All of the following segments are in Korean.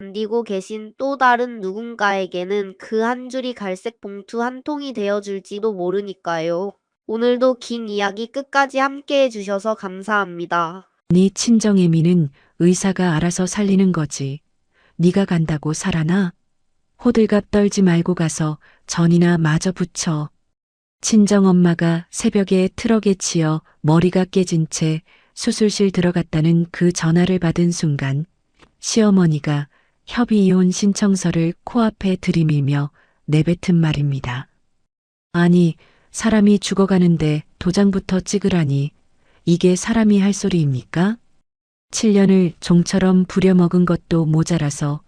견디고 계신 또 다른 누군가에게는 그 한 줄이 갈색 봉투 한 통이 되어줄지도 모르니까요. 오늘도 긴 이야기 끝까지 함께 해주셔서 감사합니다. 네 친정애미는 의사가 알아서 살리는 거지. 네가 간다고 살아나? 호들갑 떨지 말고 가서 전이나 마저 붙여. 친정엄마가 새벽에 트럭에 치여 머리가 깨진 채 수술실 들어갔다는 그 전화를 받은 순간 시어머니가 협의이혼 신청서를 코앞에 들이밀며 내뱉은 말입니다. 아니, 사람이 죽어가는데 도장부터 찍으라니 이게 사람이 할 소리입니까? 7년을 종처럼 부려먹은 것도 모자라서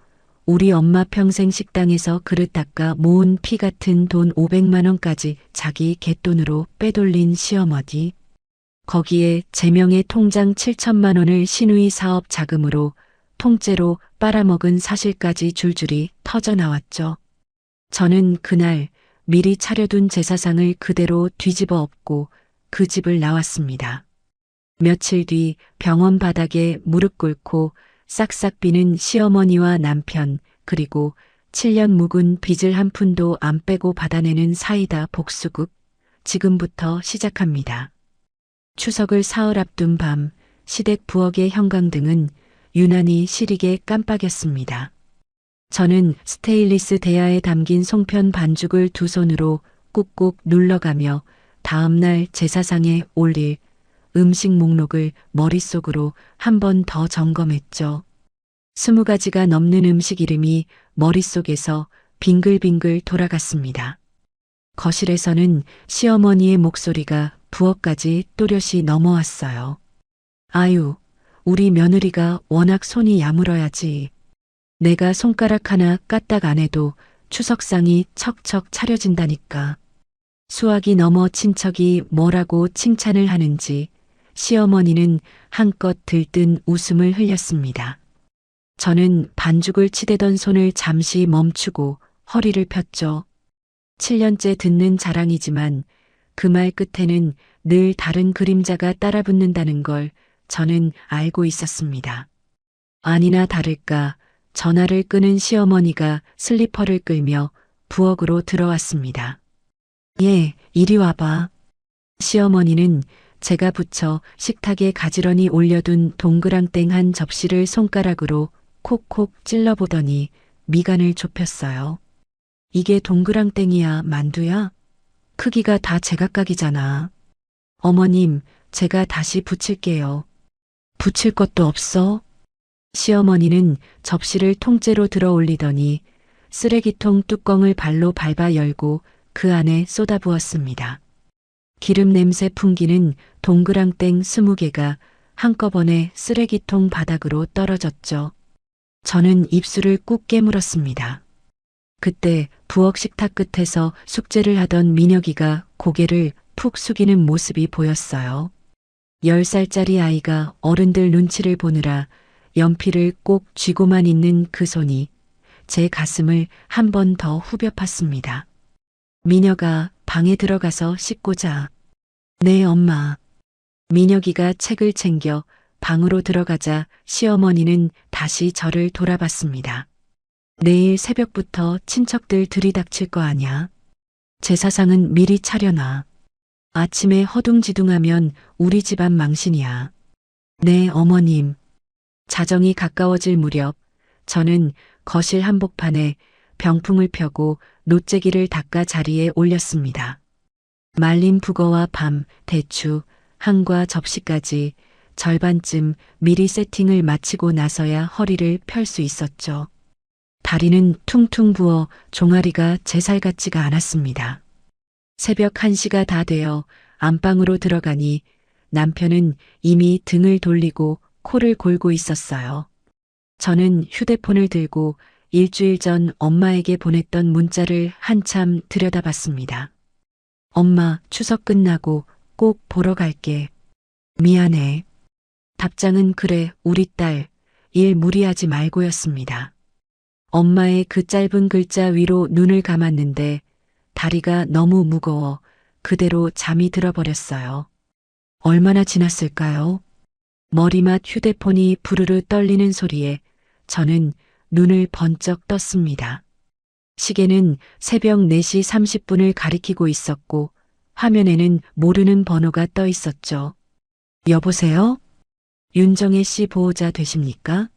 우리 엄마 평생 식당에서 그릇 닦아 모은 피 같은 돈 500만 원까지 자기 갯돈으로 빼돌린 시어머니. 거기에 제명의 통장 7천만 원을 시누이 사업 자금으로 통째로 빨아먹은 사실까지 줄줄이 터져 나왔죠. 저는 그날 미리 차려둔 제사상을 그대로 뒤집어 엎고 그 집을 나왔습니다. 며칠 뒤 병원 바닥에 무릎 꿇고 싹싹 비는 시어머니와 남편, 그리고 7년 묵은 빚을 한 푼도 안 빼고 받아내는 사이다 복수국, 지금부터 시작합니다. 추석을 사흘 앞둔 밤, 시댁 부엌의 형광등은 유난히 시리게 깜빡였습니다. 저는 스테인리스 대야에 담긴 송편 반죽을 두 손으로 꾹꾹 눌러가며 다음날 제사상에 올릴 음식 목록을 머릿속으로 한 번 더 점검했죠. 20가지가 넘는 음식 이름이 머릿속에서 빙글빙글 돌아갔습니다. 거실에서는 시어머니의 목소리가 부엌까지 또렷이 넘어왔어요. 아유, 우리 며느리가 워낙 손이 야물어야지. 내가 손가락 하나 까딱 안 해도 추석상이 척척 차려진다니까. 수학이 넘어 친척이 뭐라고 칭찬을 하는지 시어머니는 한껏 들뜬 웃음을 흘렸습니다. 저는 반죽을 치대던 손을 잠시 멈추고 허리를 폈죠. 7년째 듣는 자랑이지만 그 말 끝에는 늘 다른 그림자가 따라붙는다는 걸 저는 알고 있었습니다. 아니나 다를까 전화를 끄는 시어머니가 슬리퍼를 끌며 부엌으로 들어왔습니다. 예, 이리 와봐. 시어머니는 제가 붙여 식탁에 가지런히 올려둔 동그랑땡 한 접시를 손가락으로 콕콕 찔러보더니 미간을 좁혔어요. 이게 동그랑땡이야, 만두야? 크기가 다 제각각이잖아. 어머님, 제가 다시 붙일게요. 붙일 것도 없어? 시어머니는 접시를 통째로 들어 올리더니 쓰레기통 뚜껑을 발로 밟아 열고 그 안에 쏟아부었습니다. 기름 냄새 풍기는 동그랑땡 20개가 한꺼번에 쓰레기통 바닥으로 떨어졌죠. 저는 입술을 꾹 깨물었습니다. 그때 부엌 식탁 끝에서 숙제를 하던 민혁이가 고개를 푹 숙이는 모습이 보였어요. 10살짜리 아이가 어른들 눈치를 보느라 연필을 꼭 쥐고만 있는 그 손이 제 가슴을 한 번 더 후벼 팠습니다. 민혁아, 방에 들어가서 씻고 자. 네, 엄마. 민혁이가 책을 챙겨 방으로 들어가자 시어머니는 다시 저를 돌아봤습니다. 내일 새벽부터 친척들 들이닥칠 거 아냐? 제사상은 미리 차려놔. 아침에 허둥지둥하면 우리 집안 망신이야. 네, 어머님. 자정이 가까워질 무렵 저는 거실 한복판에 병풍을 펴고 롯재기를 닦아 자리에 올렸습니다. 말린 북어와 밤, 대추, 한과 접시까지 절반쯤 미리 세팅을 마치고 나서야 허리를 펼 수 있었죠. 다리는 퉁퉁 부어 종아리가 제 살 같지가 않았습니다. 새벽 1시가 다 되어 안방으로 들어가니 남편은 이미 등을 돌리고 코를 골고 있었어요. 저는 휴대폰을 들고 일주일 전 엄마에게 보냈던 문자를 한참 들여다봤습니다. 엄마, 추석 끝나고 꼭 보러 갈게. 미안해. 답장은 그래, 우리 딸, 일 무리하지 말고였습니다. 엄마의 그 짧은 글자 위로 눈을 감았는데 다리가 너무 무거워 그대로 잠이 들어버렸어요. 얼마나 지났을까요? 머리맡 휴대폰이 부르르 떨리는 소리에 저는 눈을 번쩍 떴습니다. 시계는 새벽 4시 30분을 가리키고 있었고 화면에는 모르는 번호가 떠 있었죠. 여보세요? 윤정혜 씨 보호자 되십니까?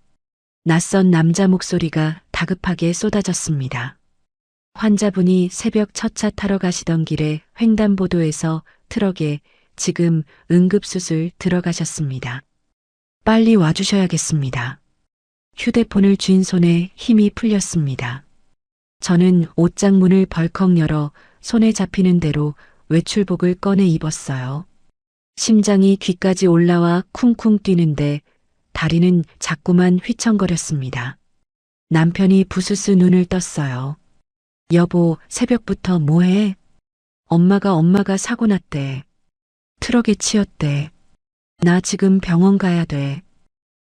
낯선 남자 목소리가 다급하게 쏟아졌습니다. 환자분이 새벽 첫 차 타러 가시던 길에 횡단보도에서 트럭에 지금 응급수술 들어가셨습니다. 빨리 와주셔야겠습니다. 휴대폰을 쥔 손에 힘이 풀렸습니다. 저는 옷장 문을 벌컥 열어 손에 잡히는 대로 외출복을 꺼내 입었어요. 심장이 귀까지 올라와 쿵쿵 뛰는데 다리는 자꾸만 휘청거렸습니다. 남편이 부스스 눈을 떴어요. 여보, 새벽부터 뭐해? 엄마가 사고 났대. 트럭에 치였대. 나 지금 병원 가야 돼.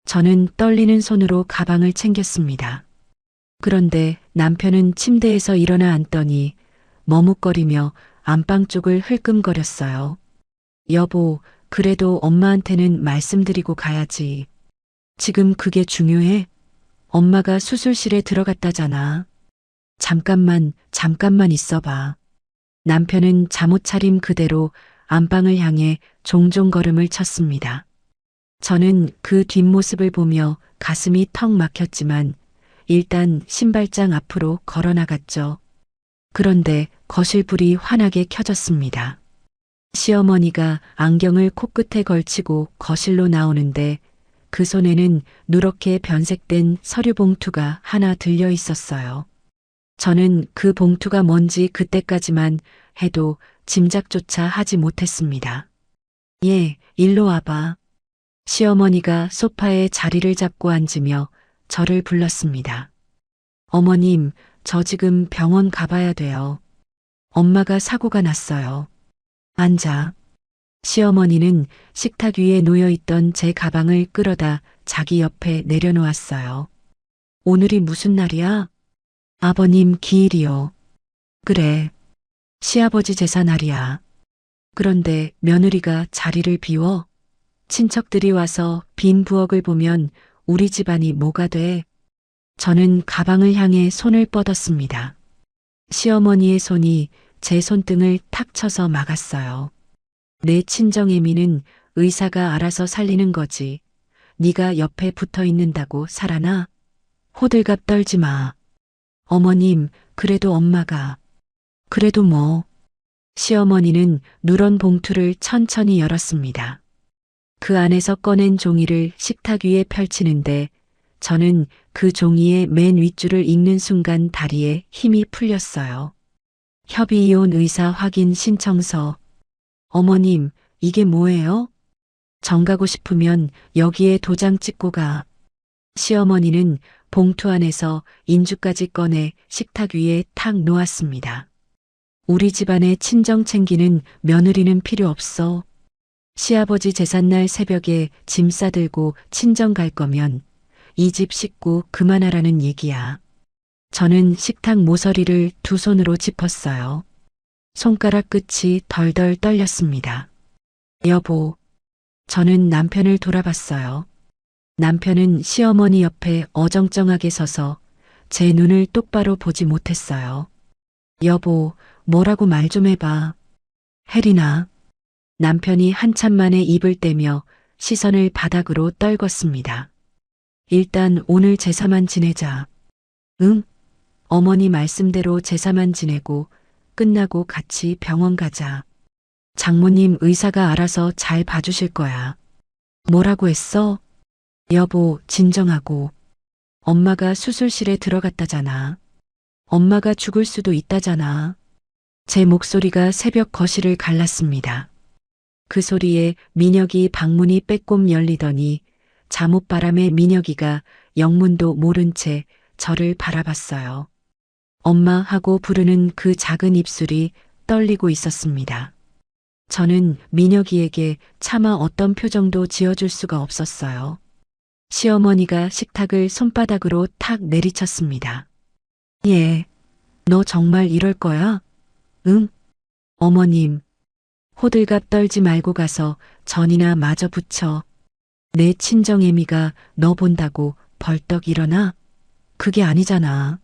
저는 떨리는 손으로 가방을 챙겼습니다. 그런데 남편은 침대에서 일어나 앉더니 머뭇거리며 안방 쪽을 흘끔거렸어요. 여보, 그래도 엄마한테는 말씀드리고 가야지. 지금 그게 중요해? 엄마가 수술실에 들어갔다잖아. 잠깐만 있어봐. 남편은 잠옷 차림 그대로 안방을 향해 종종 걸음을 쳤습니다. 저는 그 뒷모습을 보며 가슴이 턱 막혔지만 일단 신발장 앞으로 걸어 나갔죠. 그런데 거실 불이 환하게 켜졌습니다. 시어머니가 안경을 코끝에 걸치고 거실로 나오는데 그 손에는 누렇게 변색된 서류 봉투가 하나 들려 있었어요. 저는 그 봉투가 뭔지 그때까지만 해도 짐작조차 하지 못했습니다. 예, 일로 와봐. 시어머니가 소파에 자리를 잡고 앉으며 저를 불렀습니다. 어머님, 저 지금 병원 가봐야 돼요. 엄마가 사고가 났어요. 앉아. 시어머니는 식탁 위에 놓여있던 제 가방을 끌어다 자기 옆에 내려놓았어요. 오늘이 무슨 날이야? 아버님 기일이요. 그래. 시아버지 제사 날이야. 그런데 며느리가 자리를 비워? 친척들이 와서 빈 부엌을 보면 우리 집안이 뭐가 돼? 저는 가방을 향해 손을 뻗었습니다. 시어머니의 손이 제 손등을 탁 쳐서 막았어요. 내 친정애미는 의사가 알아서 살리는 거지. 네가 옆에 붙어 있는다고 살아나? 호들갑 떨지 마. 어머님, 그래도 엄마가. 그래도 뭐. 시어머니는 누런 봉투를 천천히 열었습니다. 그 안에서 꺼낸 종이를 식탁 위에 펼치는데 저는 그 종이의 맨 윗줄을 읽는 순간 다리에 힘이 풀렸어요. 협의이혼 의사 확인 신청서. 어머님, 이게 뭐예요? 정 가고 싶으면 여기에 도장 찍고 가. 시어머니는 봉투 안에서 인주까지 꺼내 식탁 위에 탁 놓았습니다. 우리 집안의 친정 챙기는 며느리는 필요 없어. 시아버지 제삿날 새벽에 짐 싸들고 친정 갈 거면 이 집 식구 그만하라는 얘기야. 저는 식탁 모서리를 두 손으로 짚었어요. 손가락 끝이 덜덜 떨렸습니다. 여보, 저는 남편을 돌아봤어요. 남편은 시어머니 옆에 어정쩡하게 서서 제 눈을 똑바로 보지 못했어요. 여보, 뭐라고 말 좀 해봐. 혜린아. 남편이 한참 만에 입을 떼며 시선을 바닥으로 떨궜습니다. 일단 오늘 제사만 지내자. 응? 어머니 말씀대로 제사만 지내고 끝나고 같이 병원 가자. 장모님 의사가 알아서 잘 봐주실 거야. 뭐라고 했어? 여보, 진정하고. 엄마가 수술실에 들어갔다잖아. 엄마가 죽을 수도 있다잖아. 제 목소리가 새벽 거실을 갈랐습니다. 그 소리에 민혁이 방문이 빼꼼 열리더니 잠옷바람에 민혁이가 영문도 모른 채 저를 바라봤어요. 엄마 하고 부르는 그 작은 입술이 떨리고 있었습니다. 저는 민혁이에게 차마 어떤 표정도 지어줄 수가 없었어요. 시어머니가 식탁을 손바닥으로 탁 내리쳤습니다. 예, 너 정말 이럴 거야? 응? 어머님, 호들갑 떨지 말고 가서 전이나 마저 붙여. 내 친정애미가 너 본다고 벌떡 일어나? 그게 아니잖아.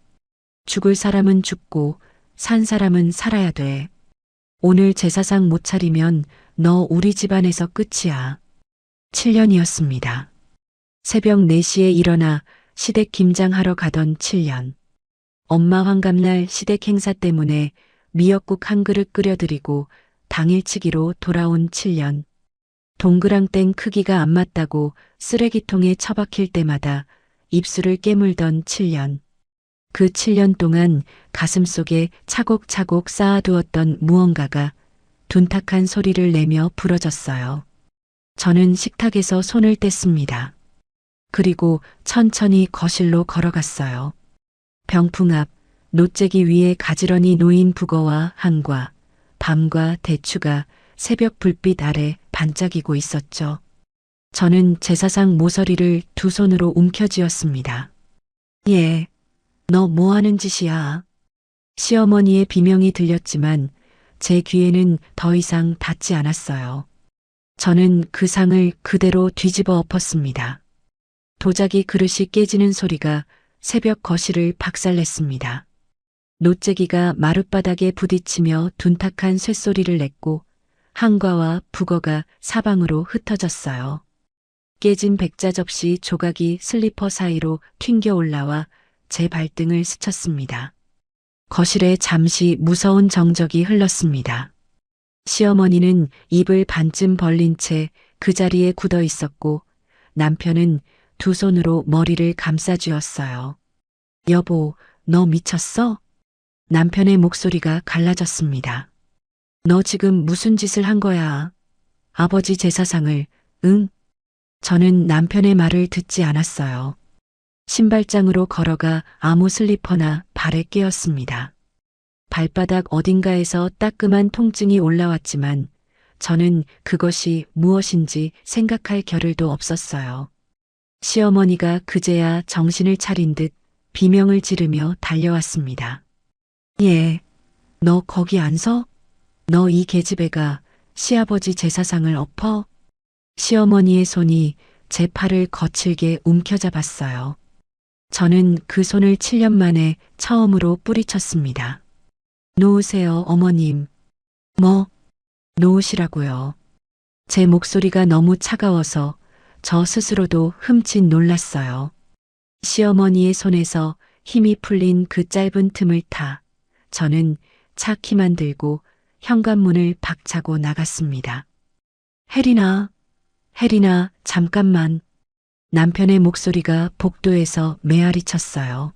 죽을 사람은 죽고 산 사람은 살아야 돼. 오늘 제사상 못 차리면 너 우리 집안에서 끝이야. 7년이었습니다. 새벽 4시에 일어나 시댁 김장하러 가던 7년. 엄마 환갑날 시댁 행사 때문에 미역국 한 그릇 끓여드리고 당일치기로 돌아온 7년. 동그랑땡 크기가 안 맞다고 쓰레기통에 처박힐 때마다 입술을 깨물던 7년. 그 7년 동안 가슴속에 차곡차곡 쌓아두었던 무언가가 둔탁한 소리를 내며 부러졌어요. 저는 식탁에서 손을 뗐습니다. 그리고 천천히 거실로 걸어갔어요. 병풍 앞 노재기 위에 가지런히 놓인 북어와 한과, 밤과 대추가 새벽 불빛 아래 반짝이고 있었죠. 저는 제사상 모서리를 두 손으로 움켜쥐었습니다. 예, 너 뭐 하는 짓이야? 시어머니의 비명이 들렸지만 제 귀에는 더 이상 닿지 않았어요. 저는 그 상을 그대로 뒤집어 엎었습니다. 도자기 그릇이 깨지는 소리가 새벽 거실을 박살냈습니다. 노재기가 마룻바닥에 부딪히며 둔탁한 쇳소리를 냈고 한과와 북어가 사방으로 흩어졌어요. 깨진 백자 접시 조각이 슬리퍼 사이로 튕겨 올라와 제 발등을 스쳤습니다. 거실에 잠시 무서운 정적이 흘렀습니다. 시어머니는 입을 반쯤 벌린 채 그 자리에 굳어 있었고 남편은 두 손으로 머리를 감싸쥐었어요. 여보, 너 미쳤어? 남편의 목소리가 갈라졌습니다. 너 지금 무슨 짓을 한 거야? 아버지 제사상을, 응? 저는 남편의 말을 듣지 않았어요. 신발장으로 걸어가 아무 슬리퍼나 발에 끼었습니다. 발바닥 어딘가에서 따끔한 통증이 올라왔지만 저는 그것이 무엇인지 생각할 겨를도 없었어요. 시어머니가 그제야 정신을 차린 듯 비명을 지르며 달려왔습니다. 예, 너 거기 안 서? 너 이 계집애가 시아버지 제사상을 엎어? 시어머니의 손이 제 팔을 거칠게 움켜잡았어요. 저는 그 손을 7년 만에 처음으로 뿌리쳤습니다. 놓으세요, 어머님. 뭐? 놓으시라고요. 제 목소리가 너무 차가워서 저 스스로도 흠칫 놀랐어요. 시어머니의 손에서 힘이 풀린 그 짧은 틈을 타 저는 차 키만 들고 현관문을 박차고 나갔습니다. 혜린아, 혜린아, 잠깐만. 남편의 목소리가 복도에서 메아리 쳤어요.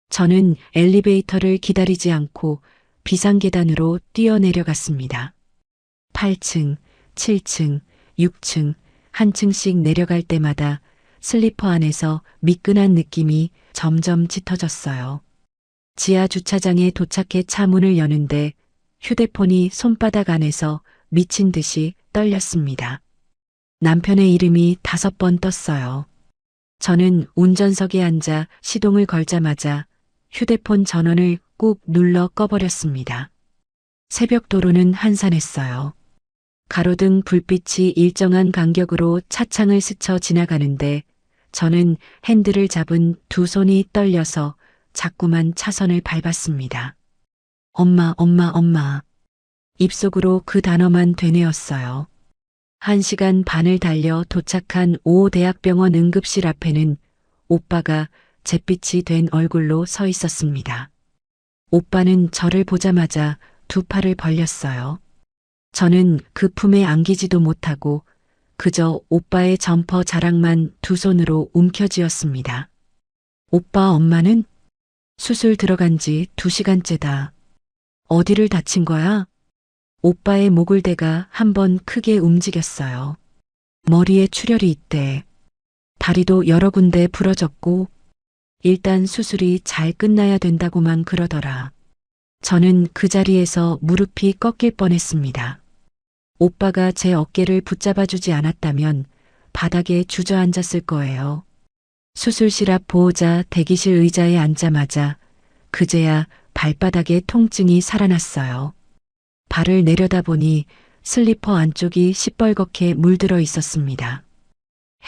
저는 엘리베이터를 기다리지 않고 비상계단으로 뛰어내려갔습니다. 8층, 7층, 6층, 한 층씩 내려갈 때마다 슬리퍼 안에서 미끈한 느낌이 점점 짙어졌어요. 지하 주차장에 도착해 차 문을 여는데 휴대폰이 손바닥 안에서 미친 듯이 떨렸습니다. 남편의 이름이 5번 떴어요. 저는 운전석에 앉아 시동을 걸자마자 휴대폰 전원을 꾹 눌러 꺼버렸습니다. 새벽 도로는 한산했어요. 가로등 불빛이 일정한 간격으로 차창을 스쳐 지나가는데 저는 핸들을 잡은 두 손이 떨려서 자꾸만 차선을 밟았습니다. 엄마, 엄마, 엄마. 입속으로 그 단어만 되뇌었어요. 1시간 반을 달려 도착한 5호 대학병원 응급실 앞에는 오빠가 잿빛이 된 얼굴로 서 있었습니다. 오빠는 저를 보자마자 두 팔을 벌렸어요. 저는 그 품에 안기지도 못하고 그저 오빠의 점퍼 자락만 두 손으로 움켜쥐었습니다. 오빠 엄마는? 수술 들어간 지 2시간째다. 어디를 다친 거야? 오빠의 목을 대가 한번 크게 움직였어요. 머리에 출혈이 있대. 다리도 여러 군데 부러졌고 일단 수술이 잘 끝나야 된다고만 그러더라. 저는 그 자리에서 무릎이 꺾일 뻔했습니다. 오빠가 제 어깨를 붙잡아주지 않았다면 바닥에 주저앉았을 거예요. 수술실 앞 보호자 대기실 의자에 앉자마자 그제야 발바닥에 통증이 살아났어요. 발을 내려다보니 슬리퍼 안쪽이 시뻘겋게 물들어 있었습니다.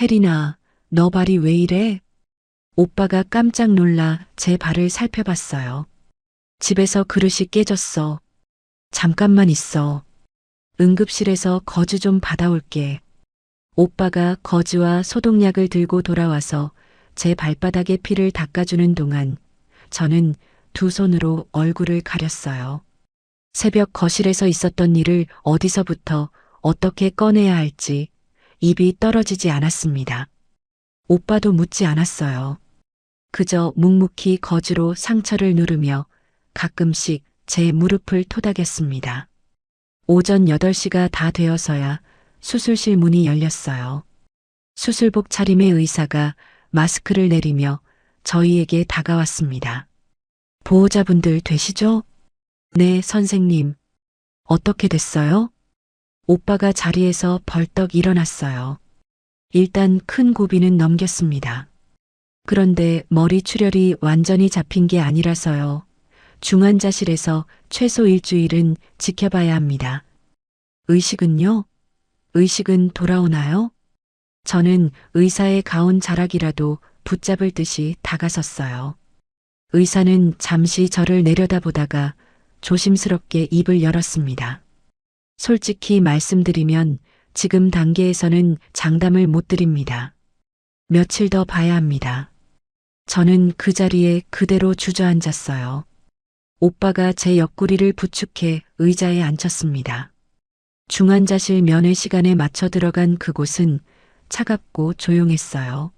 혜린아, 너 발이 왜 이래? 오빠가 깜짝 놀라 제 발을 살펴봤어요. 집에서 그릇이 깨졌어. 잠깐만 있어. 응급실에서 거즈 좀 받아올게. 오빠가 거즈와 소독약을 들고 돌아와서 제 발바닥에 피를 닦아주는 동안 저는 두 손으로 얼굴을 가렸어요. 새벽 거실에서 있었던 일을 어디서부터 어떻게 꺼내야 할지 입이 떨어지지 않았습니다. 오빠도 묻지 않았어요. 그저 묵묵히 거즈로 상처를 누르며 가끔씩 제 무릎을 토닥였습니다. 오전 8시가 다 되어서야 수술실 문이 열렸어요. 수술복 차림의 의사가 마스크를 내리며 저희에게 다가왔습니다. 보호자분들 되시죠? 네, 선생님. 어떻게 됐어요? 오빠가 자리에서 벌떡 일어났어요. 일단 큰 고비는 넘겼습니다. 그런데 머리 출혈이 완전히 잡힌 게 아니라서요. 중환자실에서 최소 일주일은 지켜봐야 합니다. 의식은요? 의식은 돌아오나요? 저는 의사의 가운 자락이라도 붙잡을 듯이 다가섰어요. 의사는 잠시 저를 내려다보다가 조심스럽게 입을 열었습니다. 솔직히 말씀드리면 지금 단계에서는 장담을 못 드립니다. 며칠 더 봐야 합니다. 저는 그 자리에 그대로 주저앉았어요. 오빠가 제 옆구리를 부축해 의자에 앉혔습니다. 중환자실 면회 시간에 맞춰 들어간 그곳은 차갑고 조용했어요.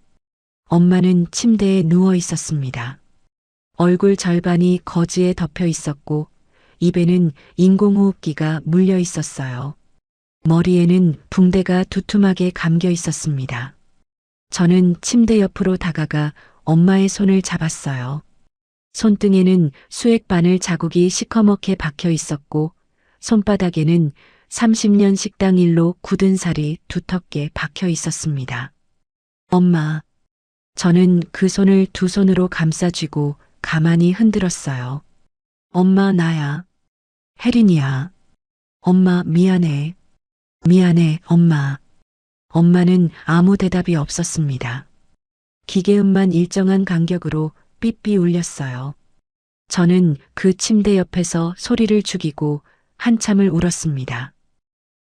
엄마는 침대에 누워 있었습니다. 얼굴 절반이 거즈에 덮여 있었고 입에는 인공호흡기가 물려 있었어요. 머리에는 붕대가 두툼하게 감겨 있었습니다. 저는 침대 옆으로 다가가 엄마의 손을 잡았어요. 손등에는 수액 바늘 자국이 시커멓게 박혀 있었고 손바닥에는 30년 식당 일로 굳은 살이 두텁게 박혀 있었습니다. 엄마. 저는 그 손을 두 손으로 감싸쥐고 가만히 흔들었어요. 엄마 나야. 혜린이야. 엄마 미안해. 미안해 엄마. 엄마는 아무 대답이 없었습니다. 기계음만 일정한 간격으로 삐삐 울렸어요. 저는 그 침대 옆에서 소리를 죽이고 한참을 울었습니다.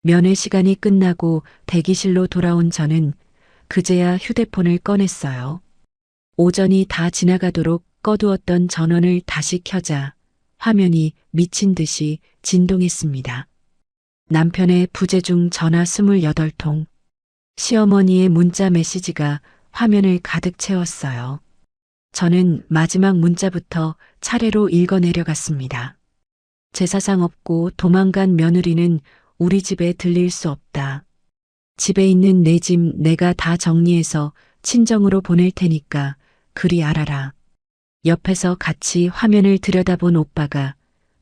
면회 시간이 끝나고 대기실로 돌아온 저는 그제야 휴대폰을 꺼냈어요. 오전이 다 지나가도록 꺼두었던 전원을 다시 켜자 화면이 미친 듯이 진동했습니다. 남편의 부재중 전화 28통, 시어머니의 문자 메시지가 화면을 가득 채웠어요. 저는 마지막 문자부터 차례로 읽어 내려갔습니다. 제사상 없고 도망간 며느리는 우리 집에 들릴 수 없다. 집에 있는 내 짐 내가 다 정리해서 친정으로 보낼 테니까 그리 알아라. 옆에서 같이 화면을 들여다본 오빠가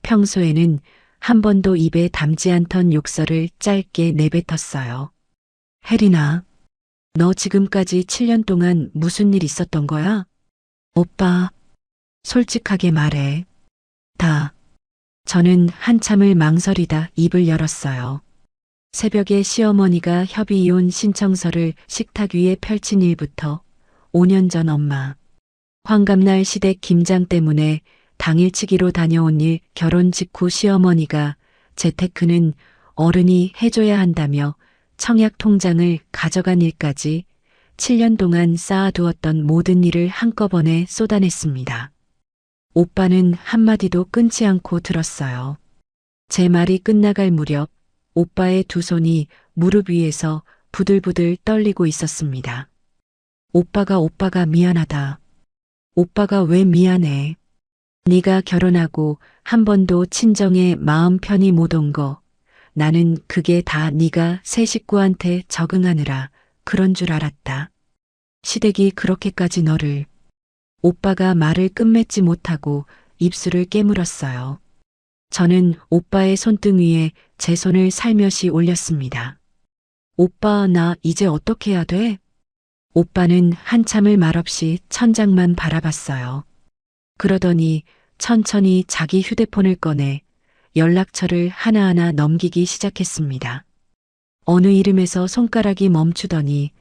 평소에는 한 번도 입에 담지 않던 욕설을 짧게 내뱉었어요. 혜린아, 너 지금까지 7년 동안 무슨 일 있었던 거야? 오빠, 솔직하게 말해. 다. 저는 한참을 망설이다 입을 열었어요. 새벽에 시어머니가 협의이혼 신청서를 식탁 위에 펼친 일부터 5년 전 엄마. 환갑날 시댁 김장 때문에 당일치기로 다녀온 일, 결혼 직후 시어머니가 재테크는 어른이 해줘야 한다며 청약 통장을 가져간 일까지 7년 동안 쌓아두었던 모든 일을 한꺼번에 쏟아냈습니다. 오빠는 한마디도 끊지 않고 들었어요. 제 말이 끝나갈 무렵 오빠의 두 손이 무릎 위에서 부들부들 떨리고 있었습니다. 오빠가 미안하다. 오빠가 왜 미안해? 네가 결혼하고 한 번도 친정에 마음 편히 못 온 거. 나는 그게 다 네가 새 식구한테 적응하느라 그런 줄 알았다. 시댁이 그렇게까지 너를. 오빠가 말을 끝맺지 못하고 입술을 깨물었어요. 저는 오빠의 손등 위에 제 손을 살며시 올렸습니다. 오빠, 나 이제 어떻게 해야 돼? 오빠는 한참을 말없이 천장만 바라봤어요. 그러더니 천천히 자기 휴대폰을 꺼내 연락처를 하나하나 넘기기 시작했습니다. 어느 이름에서 손가락이 멈추더니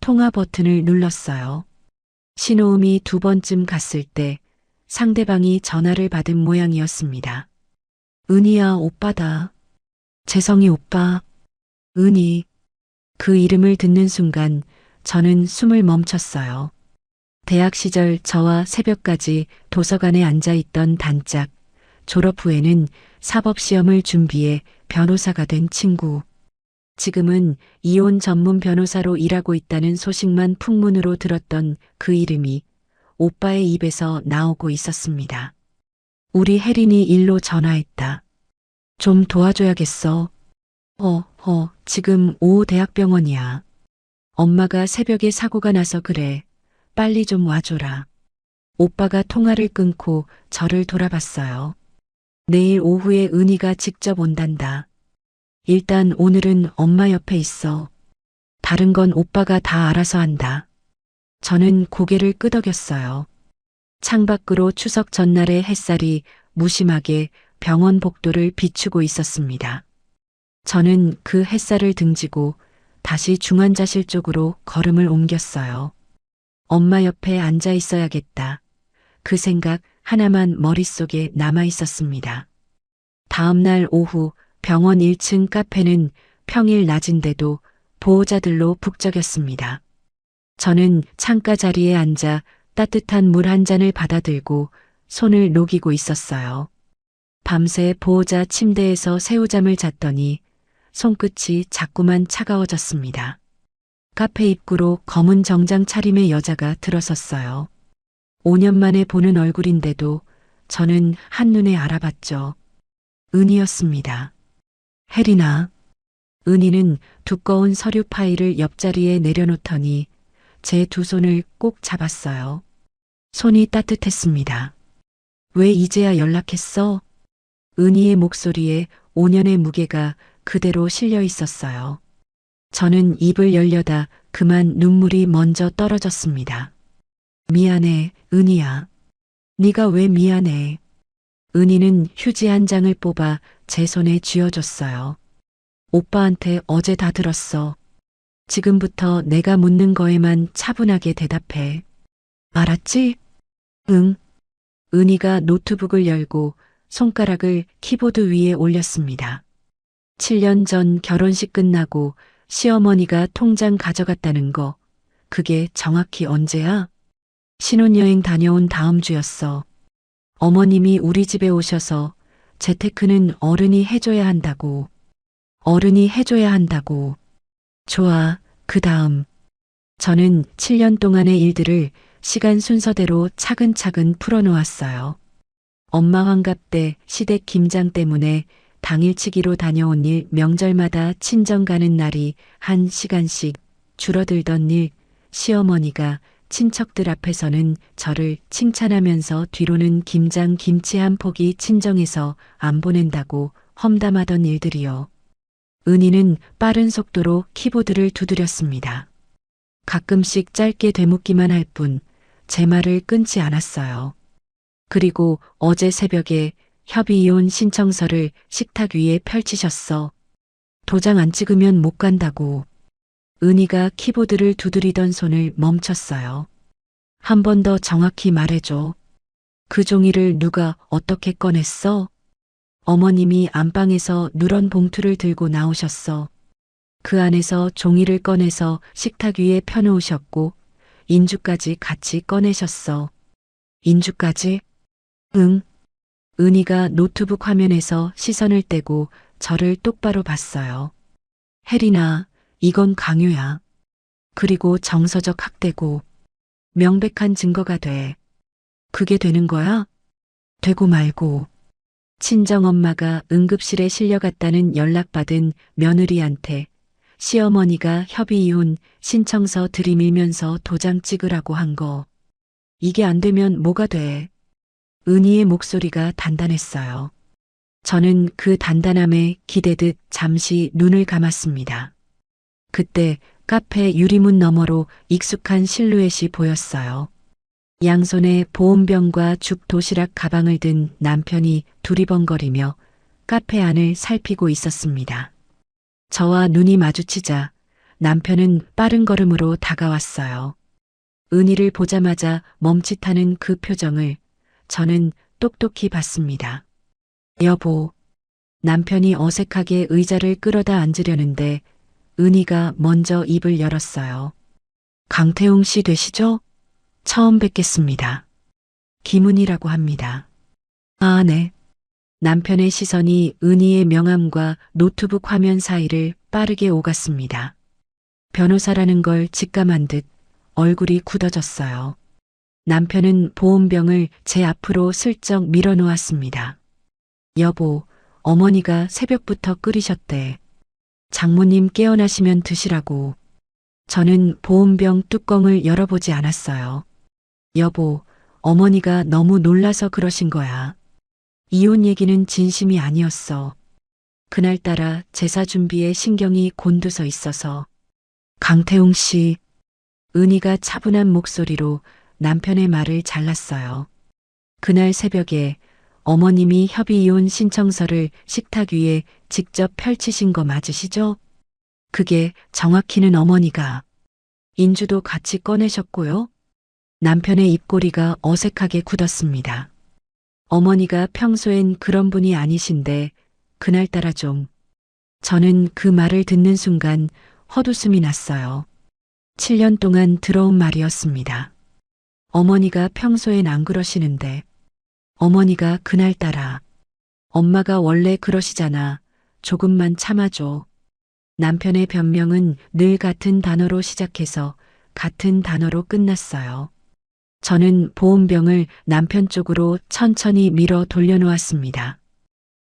통화 버튼을 눌렀어요. 신호음이 두 번쯤 갔을 때 상대방이 전화를 받은 모양이었습니다. 은희야, 오빠다. 재성이 오빠. 은희. 그 이름을 듣는 순간 저는 숨을 멈췄어요. 대학 시절 저와 새벽까지 도서관에 앉아 있던 단짝, 졸업 후에는 사법시험을 준비해 변호사가 된 친구. 지금은 이혼 전문 변호사로 일하고 있다는 소식만 풍문으로 들었던 그 이름이 오빠의 입에서 나오고 있었습니다. 우리 혜린이 일로 전화했다. 좀 도와줘야겠어. 지금 오후 대학병원이야. 엄마가 새벽에 사고가 나서 그래. 빨리 좀 와줘라. 오빠가 통화를 끊고 저를 돌아봤어요. 내일 오후에 은희가 직접 온단다. 일단 오늘은 엄마 옆에 있어. 다른 건 오빠가 다 알아서 한다. 저는 고개를 끄덕였어요. 창밖으로 추석 전날의 햇살이 무심하게 병원 복도를 비추고 있었습니다. 저는 그 햇살을 등지고 다시 중환자실 쪽으로 걸음을 옮겼어요. 엄마 옆에 앉아 있어야겠다. 그 생각 하나만 머릿속에 남아 있었습니다. 다음 날 오후 병원 1층 카페는 평일 낮인데도 보호자들로 북적였습니다. 저는 창가 자리에 앉아 따뜻한 물 한 잔을 받아들고 손을 녹이고 있었어요. 밤새 보호자 침대에서 새우잠을 잤더니 손끝이 자꾸만 차가워졌습니다. 카페 입구로 검은 정장 차림의 여자가 들어섰어요. 5년 만에 보는 얼굴인데도 저는 한눈에 알아봤죠. 은희였습니다. 혜린아. 은희는 두꺼운 서류 파일을 옆자리에 내려놓더니 제 두 손을 꼭 잡았어요. 손이 따뜻했습니다. 왜 이제야 연락했어? 은희의 목소리에 5년의 무게가 그대로 실려 있었어요. 저는 입을 열려다 그만 눈물이 먼저 떨어졌습니다. 미안해, 은희야. 네가 왜 미안해? 은희는 휴지 한 장을 뽑아 제 손에 쥐어줬어요. 오빠한테 어제 다 들었어. 지금부터 내가 묻는 거에만 차분하게 대답해. 알았지? 응. 은희가 노트북을 열고 손가락을 키보드 위에 올렸습니다. 7년 전 결혼식 끝나고 시어머니가 통장 가져갔다는 거, 그게 정확히 언제야? 신혼여행 다녀온 다음 주였어. 어머님이 우리 집에 오셔서 재테크는 어른이 해줘야 한다고. 어른이 해줘야 한다고. 좋아, 그 다음. 저는 7년 동안의 일들을 시간 순서대로 차근차근 풀어놓았어요. 엄마 환갑 때 시댁 김장 때문에 당일치기로 다녀온 일, 명절마다 친정 가는 날이 1시간씩 줄어들던 일, 시어머니가 친척들 앞에서는 저를 칭찬하면서 뒤로는 김장 김치 한 포기 친정에서 안 보낸다고 험담하던 일들이요. 은희는 빠른 속도로 키보드를 두드렸습니다. 가끔씩 짧게 되묻기만 할 뿐 제 말을 끊지 않았어요. 그리고 어제 새벽에 협의 이혼 신청서를 식탁 위에 펼치셨어. 도장 안 찍으면 못 간다고. 은희가 키보드를 두드리던 손을 멈췄어요. 한 번 더 정확히 말해줘. 그 종이를 누가 어떻게 꺼냈어? 어머님이 안방에서 누런 봉투를 들고 나오셨어. 그 안에서 종이를 꺼내서 식탁 위에 펴놓으셨고 인주까지 같이 꺼내셨어. 인주까지? 응. 은희가 노트북 화면에서 시선을 떼고 저를 똑바로 봤어요. 혜린아, 이건 강요야. 그리고 정서적 학대고 명백한 증거가 돼. 그게 되는 거야? 되고 말고. 친정엄마가 응급실에 실려갔다는 연락받은 며느리한테 시어머니가 협의 이혼 신청서 들이밀면서 도장 찍으라고 한 거. 이게 안 되면 뭐가 돼? 은희의 목소리가 단단했어요. 저는 그 단단함에 기대듯 잠시 눈을 감았습니다. 그때 카페 유리문 너머로 익숙한 실루엣이 보였어요. 양손에 보온병과 죽 도시락 가방을 든 남편이 두리번거리며 카페 안을 살피고 있었습니다. 저와 눈이 마주치자 남편은 빠른 걸음으로 다가왔어요. 은희를 보자마자 멈칫하는 그 표정을 저는 똑똑히 봤습니다. 여보, 남편이 어색하게 의자를 끌어다 앉으려는데 은희가 먼저 입을 열었어요. 강태웅 씨 되시죠? 처음 뵙겠습니다. 김은희라고 합니다. 아, 네. 남편의 시선이 은희의 명함과 노트북 화면 사이를 빠르게 오갔습니다. 변호사라는 걸 직감한 듯 얼굴이 굳어졌어요. 남편은 보온병을 제 앞으로 슬쩍 밀어놓았습니다. 여보, 어머니가 새벽부터 끓이셨대. 장모님 깨어나시면 드시라고. 저는 보온병 뚜껑을 열어보지 않았어요. 여보, 어머니가 너무 놀라서 그러신 거야. 이혼 얘기는 진심이 아니었어. 그날따라 제사 준비에 신경이 곤두서 있어서. 강태웅 씨, 은희가 차분한 목소리로 남편의 말을 잘랐어요. 그날 새벽에 어머님이 협의이혼 신청서를 식탁 위에 직접 펼치신 거 맞으시죠? 그게 정확히는 어머니가 인주도 같이 꺼내셨고요. 남편의 입꼬리가 어색하게 굳었습니다. 어머니가 평소엔 그런 분이 아니신데 그날따라 좀. 저는 그 말을 듣는 순간 헛웃음이 났어요. 7년 동안 들어온 말이었습니다. 어머니가 평소엔 안 그러시는데 어머니가 그날따라 엄마가 원래 그러시잖아. 조금만 참아줘. 남편의 변명은 늘 같은 단어로 시작해서 같은 단어로 끝났어요. 저는 보온병을 남편 쪽으로 천천히 밀어 돌려놓았습니다.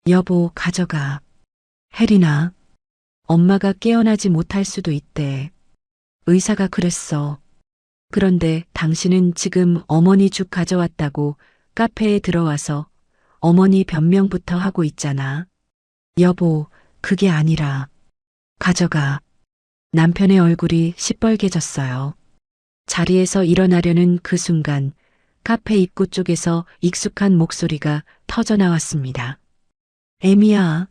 여보, 가져가. 혜린아, 엄마가 깨어나지 못할 수도 있대. 의사가 그랬어. 그런데 당신은 지금 어머니 죽 가져왔다고 카페에 들어와서 어머니 변명부터 하고 있잖아. 여보, 그게 아니라. 가져가. 남편의 얼굴이 시뻘개졌어요. 자리에서 일어나려는 그 순간 카페 입구 쪽에서 익숙한 목소리가 터져나왔습니다. 애미야.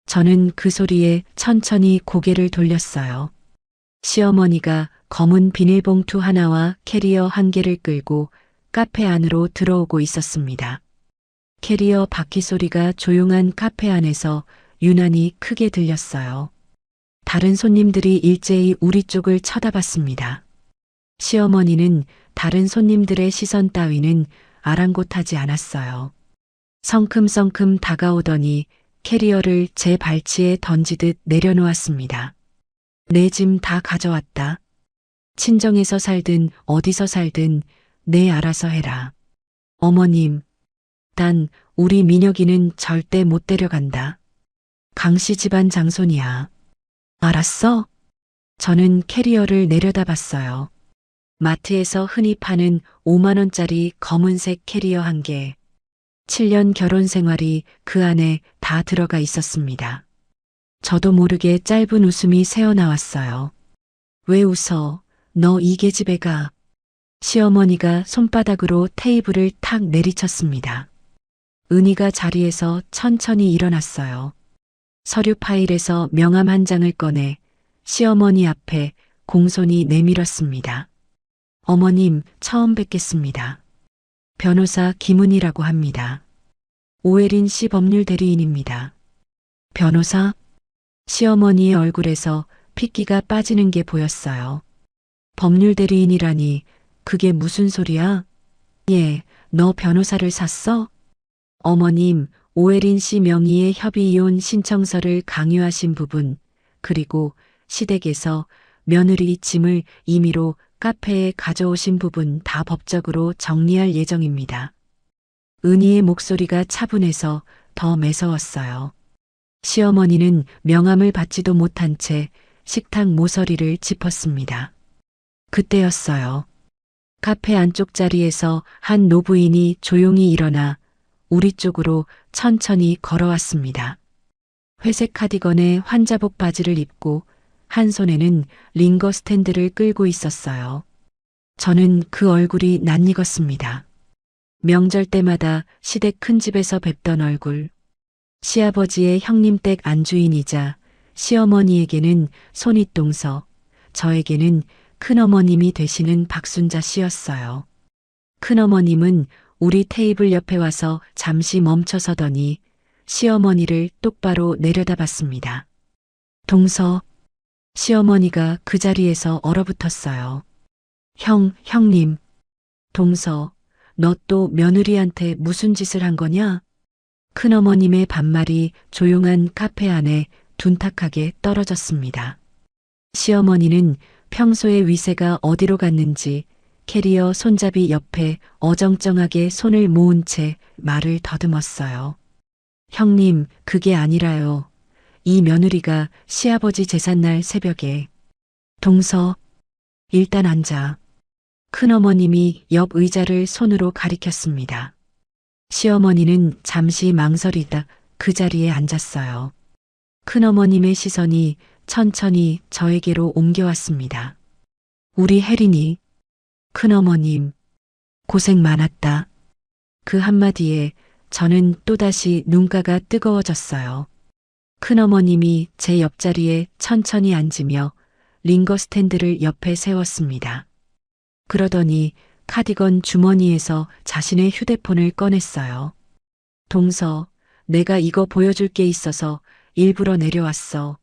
저는 그 소리에 천천히 고개를 돌렸어요. 시어머니가 검은 비닐봉투 하나와 캐리어 한 개를 끌고 카페 안으로 들어오고 있었습니다. 캐리어 바퀴 소리가 조용한 카페 안에서 유난히 크게 들렸어요. 다른 손님들이 일제히 우리 쪽을 쳐다봤습니다. 시어머니는 다른 손님들의 시선 따위는 아랑곳하지 않았어요. 성큼성큼 다가오더니 캐리어를 제 발치에 던지듯 내려놓았습니다. 내 짐 다 가져왔다. 친정에서 살든 어디서 살든 내 알아서 해라. 어머님, 단 우리 민혁이는 절대 못 데려간다. 강씨 집안 장손이야. 알았어? 저는 캐리어를 내려다봤어요. 마트에서 흔히 파는 5만 원짜리 검은색 캐리어 한 개. 7년 결혼 생활이 그 안에 다 들어가 있었습니다. 저도 모르게 짧은 웃음이 새어나왔어요. 왜 웃어? 너 이 계집애 가. 시어머니가 손바닥으로 테이블을 탁 내리쳤습니다. 은희가 자리에서 천천히 일어났어요. 서류 파일에서 명함 한 장을 꺼내 시어머니 앞에 공손히 내밀었습니다. 어머님, 처음 뵙겠습니다. 변호사 김은희라고 합니다. 오혜린 씨 법률 대리인입니다. 변호사? 시어머니의 얼굴에서 핏기가 빠지는 게 보였어요. 법률 대리인이라니 그게 무슨 소리야? 예, 너 변호사를 샀어? 어머님, 오혜린 씨 명의의 협의이혼 신청서를 강요하신 부분, 그리고 시댁에서 며느리 짐을 임의로 카페에 가져오신 부분 다 법적으로 정리할 예정입니다. 은희의 목소리가 차분해서 더 매서웠어요. 시어머니는 명함을 받지도 못한 채 식탁 모서리를 짚었습니다. 그때였어요. 카페 안쪽 자리에서 한 노부인이 조용히 일어나 우리 쪽으로 천천히 걸어왔습니다. 회색 카디건에 환자복 바지를 입고 한 손에는 링거 스탠드를 끌고 있었어요. 저는 그 얼굴이 낯익었습니다. 명절 때마다 시댁 큰 집에서 뵙던 얼굴. 시아버지의 형님 댁 안주인이자 시어머니에게는 손윗동서, 저에게는 큰어머님이 되시는 박순자 씨였어요. 큰어머님은 우리 테이블 옆에 와서 잠시 멈춰서더니 시어머니를 똑바로 내려다봤습니다. 동서, 시어머니가 그 자리에서 얼어붙었어요. 형님. 동서, 너 또 며느리한테 무슨 짓을 한 거냐? 큰어머님의 반말이 조용한 카페 안에 둔탁하게 떨어졌습니다. 시어머니는 평소의 위세가 어디로 갔는지 캐리어 손잡이 옆에 어정쩡하게 손을 모은 채 말을 더듬었어요. 형님, 그게 아니라요. 이 며느리가 시아버지 제삿날 새벽에. 동서, 일단 앉아. 큰어머님이 옆 의자를 손으로 가리켰습니다. 시어머니는 잠시 망설이다 그 자리에 앉았어요. 큰어머님의 시선이 천천히 저에게로 옮겨왔습니다. 우리 혜린이. 큰어머님, 고생 많았다. 그 한마디에 저는 또다시 눈가가 뜨거워졌어요. 큰어머님이 제 옆자리에 천천히 앉으며 링거 스탠드를 옆에 세웠습니다. 그러더니 카디건 주머니에서 자신의 휴대폰을 꺼냈어요. 동서, 내가 이거 보여줄 게 있어서 일부러 내려왔어.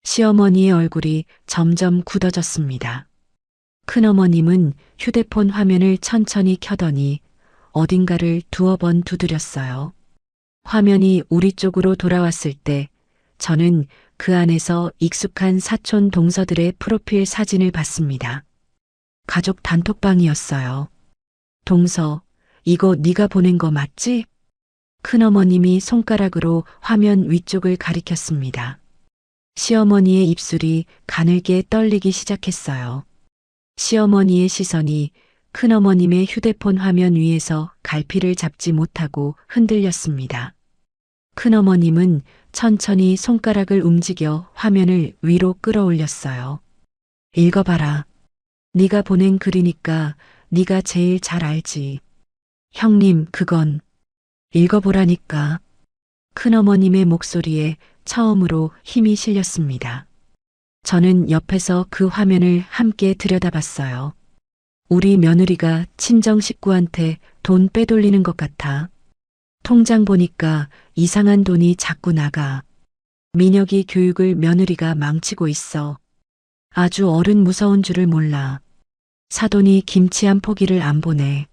시어머니의 얼굴이 점점 굳어졌습니다. 큰어머님은 휴대폰 화면을 천천히 켜더니 어딘가를 두어 번 두드렸어요. 화면이 우리 쪽으로 돌아왔을 때 저는 그 안에서 익숙한 사촌 동서들의 프로필 사진을 봤습니다. 가족 단톡방이었어요. 동서, 이거 네가 보낸 거 맞지? 큰어머님이 손가락으로 화면 위쪽을 가리켰습니다. 시어머니의 입술이 가늘게 떨리기 시작했어요. 시어머니의 시선이 큰어머님의 휴대폰 화면 위에서 갈피를 잡지 못하고 흔들렸습니다. 큰어머님은 천천히 손가락을 움직여 화면을 위로 끌어올렸어요. 읽어봐라. 네가 보낸 글이니까 네가 제일 잘 알지. 형님, 그건 읽어보라니까. 큰어머님의 목소리에 처음으로 힘이 실렸습니다. 저는 옆에서 그 화면을 함께 들여다봤어요. 우리 며느리가 친정 식구한테 돈 빼돌리는 것 같아. 통장 보니까 이상한 돈이 자꾸 나가. 민혁이 교육을 며느리가 망치고 있어. 아주 어른 무서운 줄을 몰라. 사돈이 김치 한 포기를 안 보내.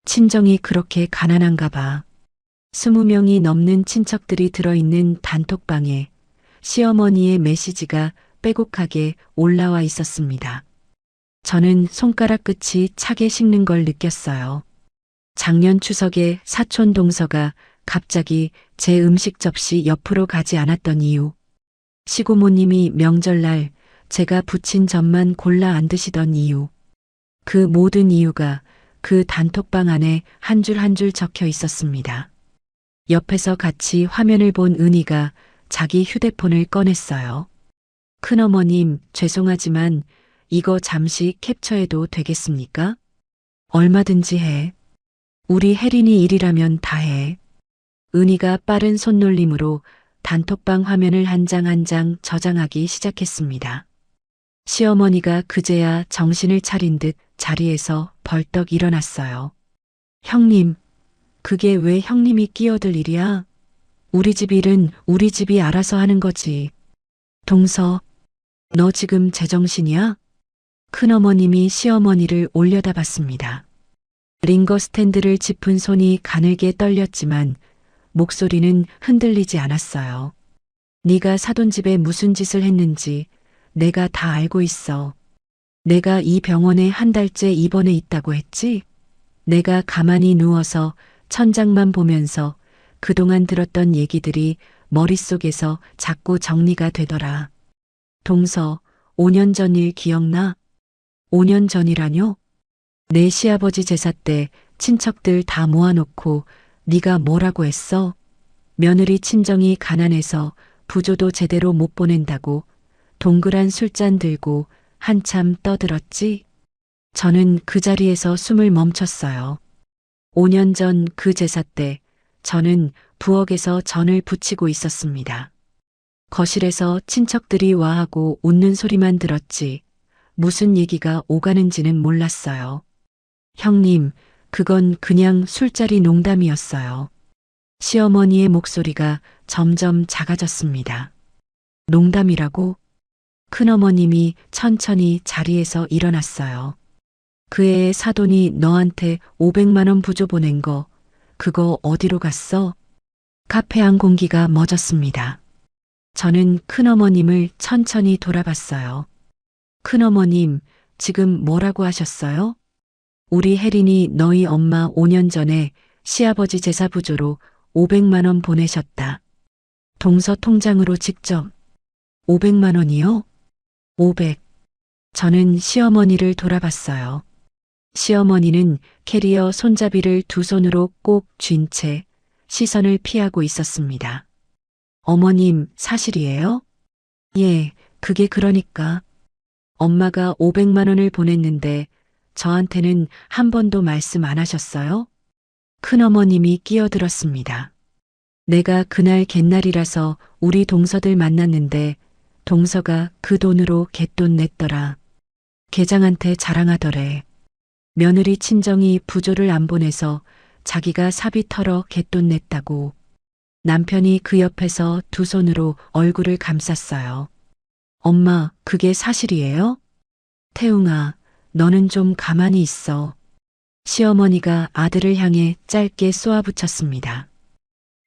친정이 그렇게 가난한가 봐. 20명이 넘는 친척들이 들어있는 단톡방에 시어머니의 메시지가 빼곡하게 올라와 있었습니다. 저는 손가락 끝이 차게 식는 걸 느꼈어요. 작년 추석에 사촌 동서가 갑자기 제 음식 접시 옆으로 가지 않았던 이유. 시고모님이 명절날 제가 부친 젖만 골라 안 드시던 이유. 그 모든 이유가 그 단톡방 안에 한 줄 한 줄 적혀 있었습니다. 옆에서 같이 화면을 본 은희가 자기 휴대폰을 꺼냈어요. 큰어머님, 죄송하지만 이거 잠시 캡처해도 되겠습니까? 얼마든지 해. 우리 혜린이 일이라면 다 해. 은희가 빠른 손놀림으로 단톡방 화면을 한 장 한 장 저장하기 시작했습니다. 시어머니가 그제야 정신을 차린 듯 자리에서 벌떡 일어났어요. 형님, 그게 왜 형님이 끼어들 일이야? 우리 집 일은 우리 집이 알아서 하는 거지. 동서, 너 지금 제정신이야? 큰어머님이 시어머니를 올려다봤습니다. 링거 스탠드를 짚은 손이 가늘게 떨렸지만 목소리는 흔들리지 않았어요. 네가 사돈집에 무슨 짓을 했는지 내가 다 알고 있어. 내가 이 병원에 한 달째 입원해 있다고 했지? 내가 가만히 누워서 천장만 보면서 그동안 들었던 얘기들이 머릿속에서 자꾸 정리가 되더라. 동서, 5년 전 일 기억나? 5년 전이라뇨? 내 시아버지 제사 때 친척들 다 모아놓고 네가 뭐라고 했어? 며느리 친정이 가난해서 부조도 제대로 못 보낸다고 동그란 술잔 들고 한참 떠들었지? 저는 그 자리에서 숨을 멈췄어요. 5년 전 그 제사 때 저는 부엌에서 전을 부치고 있었습니다. 거실에서 친척들이 와하고 웃는 소리만 들었지 무슨 얘기가 오가는지는 몰랐어요. 형님, 그건 그냥 술자리 농담이었어요. 시어머니의 목소리가 점점 작아졌습니다. 농담이라고? 큰어머님이 천천히 자리에서 일어났어요. 그 애의 사돈이 너한테 500만 원 부조 보낸 거, 그거 어디로 갔어? 카페 안 공기가 멎었습니다. 저는 큰어머님을 천천히 돌아봤어요. 큰어머님, 지금 뭐라고 하셨어요? 우리 혜린이 너희 엄마 5년 전에 시아버지 제사 부조로 500만 원 보내셨다. 동서 통장으로 직접 500만 원이요? 500. 저는 시어머니를 돌아봤어요. 시어머니는 캐리어 손잡이를 두 손으로 꼭 쥔 채 시선을 피하고 있었습니다. 어머님, 사실이에요? 예, 그게 그러니까. 엄마가 500만 원을 보냈는데 저한테는 한 번도 말씀 안 하셨어요? 큰어머님이 끼어들었습니다. 내가 그날 갯날이라서 우리 동서들 만났는데 동서가 그 돈으로 갯돈 냈더라. 계장한테 자랑하더래. 며느리 친정이 부조를 안 보내서 자기가 사비 털어 갯돈 냈다고. 남편이 그 옆에서 두 손으로 얼굴을 감쌌어요. 엄마, 그게 사실이에요? 태웅아, 너는 좀 가만히 있어. 시어머니가 아들을 향해 짧게 쏘아붙였습니다.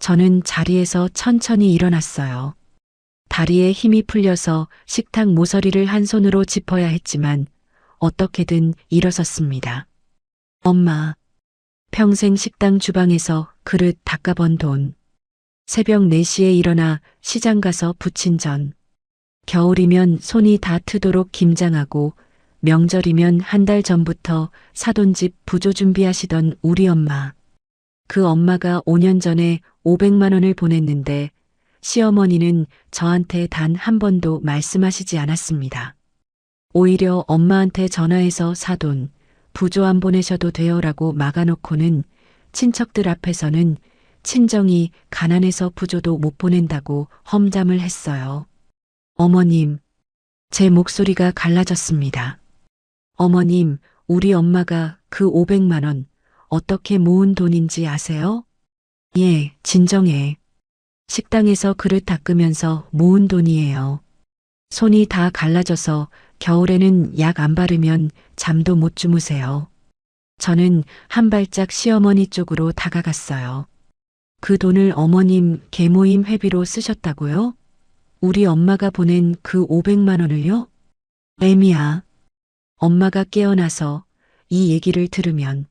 저는 자리에서 천천히 일어났어요. 다리에 힘이 풀려서 식탁 모서리를 한 손으로 짚어야 했지만 어떻게든 일어섰습니다. 엄마, 평생 식당 주방에서 그릇 닦아번 돈. 새벽 4시에 일어나 시장 가서 부친 전. 겨울이면 손이 다 트도록 김장하고 명절이면 한 달 전부터 사돈집 부조 준비하시던 우리 엄마. 그 엄마가 5년 전에 500만 원을 보냈는데 시어머니는 저한테 단 한 번도 말씀하시지 않았습니다. 오히려 엄마한테 전화해서 사돈, 부조 안 보내셔도 돼요라고 막아놓고는 친척들 앞에서는 친정이 가난해서 부조도 못 보낸다고 험담을 했어요. 어머님, 제 목소리가 갈라졌습니다. 어머님, 우리 엄마가 그 500만 원 어떻게 모은 돈인지 아세요? 예, 진정해. 식당에서 그릇 닦으면서 모은 돈이에요. 손이 다 갈라져서 겨울에는 약 안 바르면 잠도 못 주무세요. 저는 한 발짝 시어머니 쪽으로 다가갔어요. 그 돈을 어머님 계모임 회비로 쓰셨다고요? 우리 엄마가 보낸 그 500만 원을요? 애미야. 엄마가 깨어나서 이 얘기를 들으면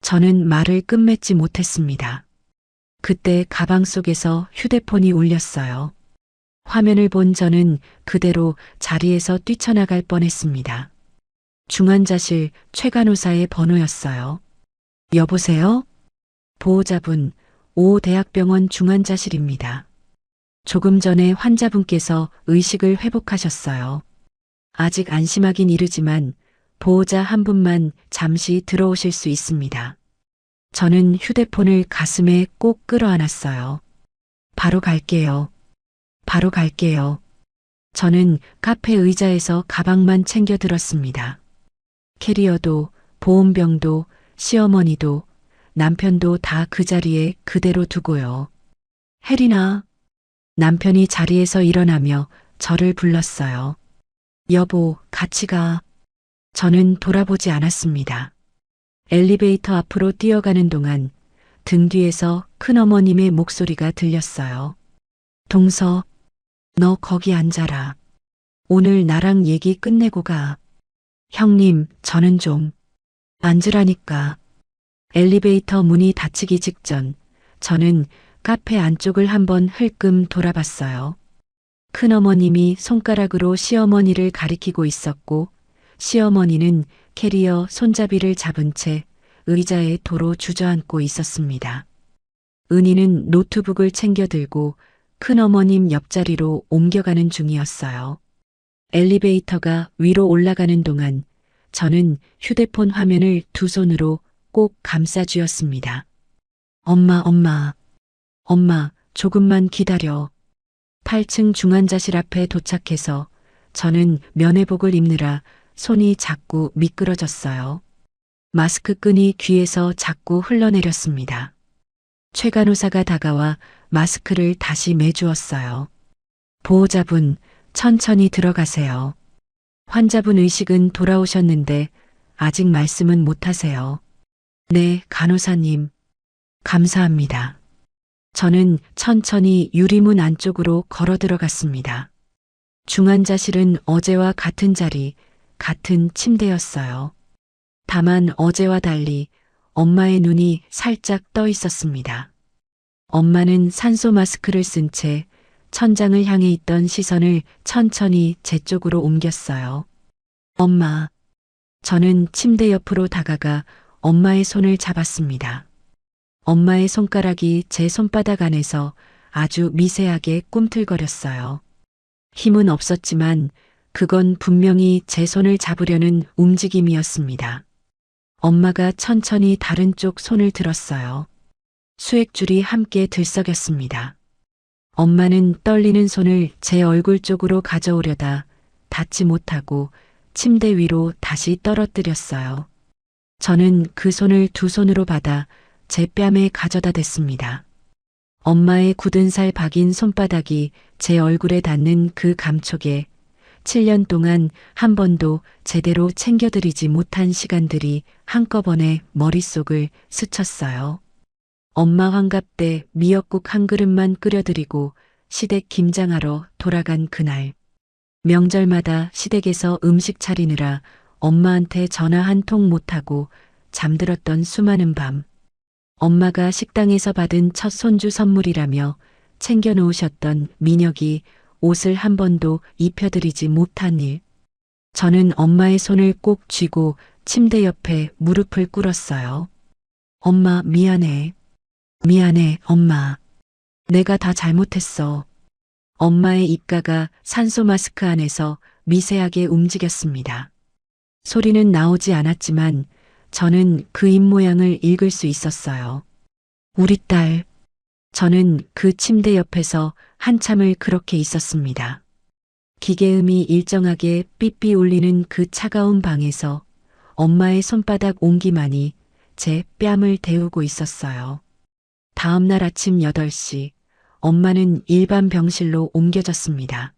저는 말을 끝맺지 못했습니다. 그때 가방 속에서 휴대폰이 울렸어요. 화면을 본 저는 그대로 자리에서 뛰쳐나갈 뻔했습니다. 중환자실 최간호사의 번호였어요. 여보세요? 보호자분, 5대학병원 중환자실입니다. 조금 전에 환자분께서 의식을 회복하셨어요. 아직 안심하긴 이르지만 보호자 한 분만 잠시 들어오실 수 있습니다. 저는 휴대폰을 가슴에 꼭 끌어안았어요. 바로 갈게요. 바로 갈게요. 저는 카페 의자에서 가방만 챙겨 들었습니다. 캐리어도, 보온병도, 시어머니도, 남편도 다 그 자리에 그대로 두고요. 혜린아. 남편이 자리에서 일어나며 저를 불렀어요. 여보, 같이 가. 저는 돌아보지 않았습니다. 엘리베이터 앞으로 뛰어가는 동안 등 뒤에서 큰어머님의 목소리가 들렸어요. 동서, 너 거기 앉아라. 오늘 나랑 얘기 끝내고 가. 형님, 저는 좀 앉으라니까. 엘리베이터 문이 닫히기 직전 저는 카페 안쪽을 한번 흘끔 돌아봤어요. 큰어머님이 손가락으로 시어머니를 가리키고 있었고 시어머니는 캐리어 손잡이를 잡은 채 의자에 도로 주저앉고 있었습니다. 은희는 노트북을 챙겨 들고 큰어머님 옆자리로 옮겨가는 중이었어요. 엘리베이터가 위로 올라가는 동안 저는 휴대폰 화면을 두 손으로 꼭 감싸 쥐었습니다. 엄마, 조금만 기다려. 8층 중환자실 앞에 도착해서 저는 면회복을 입느라 손이 자꾸 미끄러졌어요. 마스크 끈이 귀에서 자꾸 흘러내렸습니다. 최 간호사가 다가와 마스크를 다시 매주었어요. 보호자분, 천천히 들어가세요. 환자분 의식은 돌아오셨는데 아직 말씀은 못하세요. 네, 간호사님. 감사합니다. 저는 천천히 유리문 안쪽으로 걸어 들어갔습니다. 중환자실은 어제와 같은 자리, 같은 침대였어요. 다만 어제와 달리 엄마의 눈이 살짝 떠 있었습니다. 엄마는 산소 마스크를 쓴 채 천장을 향해 있던 시선을 천천히 제 쪽으로 옮겼어요. 엄마. 저는 침대 옆으로 다가가 엄마의 손을 잡았습니다. 엄마의 손가락이 제 손바닥 안에서 아주 미세하게 꿈틀거렸어요. 힘은 없었지만 그건 분명히 제 손을 잡으려는 움직임이었습니다. 엄마가 천천히 다른 쪽 손을 들었어요. 수액줄이 함께 들썩였습니다. 엄마는 떨리는 손을 제 얼굴 쪽으로 가져오려다 닿지 못하고 침대 위로 다시 떨어뜨렸어요. 저는 그 손을 두 손으로 받아 제 뺨에 가져다 댔습니다. 엄마의 굳은 살 박인 손바닥이 제 얼굴에 닿는 그 감촉에 7년 동안 한 번도 제대로 챙겨드리지 못한 시간들이 한꺼번에 머릿속을 스쳤어요. 엄마 환갑 때 미역국 한 그릇만 끓여드리고 시댁 김장하러 돌아간 그날. 명절마다 시댁에서 음식 차리느라 엄마한테 전화 한 통 못하고 잠들었던 수많은 밤. 엄마가 식당에서 받은 첫 손주 선물이라며 챙겨놓으셨던 민혁이 옷을 한 번도 입혀드리지 못한 일. 저는 엄마의 손을 꼭 쥐고 침대 옆에 무릎을 꿇었어요. 엄마 미안해. 미안해, 엄마. 내가 다 잘못했어. 엄마의 입가가 산소 마스크 안에서 미세하게 움직였습니다. 소리는 나오지 않았지만 저는 그 입모양을 읽을 수 있었어요. 우리 딸. 저는 그 침대 옆에서 한참을 그렇게 있었습니다. 기계음이 일정하게 삐삐 울리는 그 차가운 방에서 엄마의 손바닥 온기만이 제 뺨을 데우고 있었어요. 다음 날 아침 8시, 엄마는 일반 병실로 옮겨졌습니다.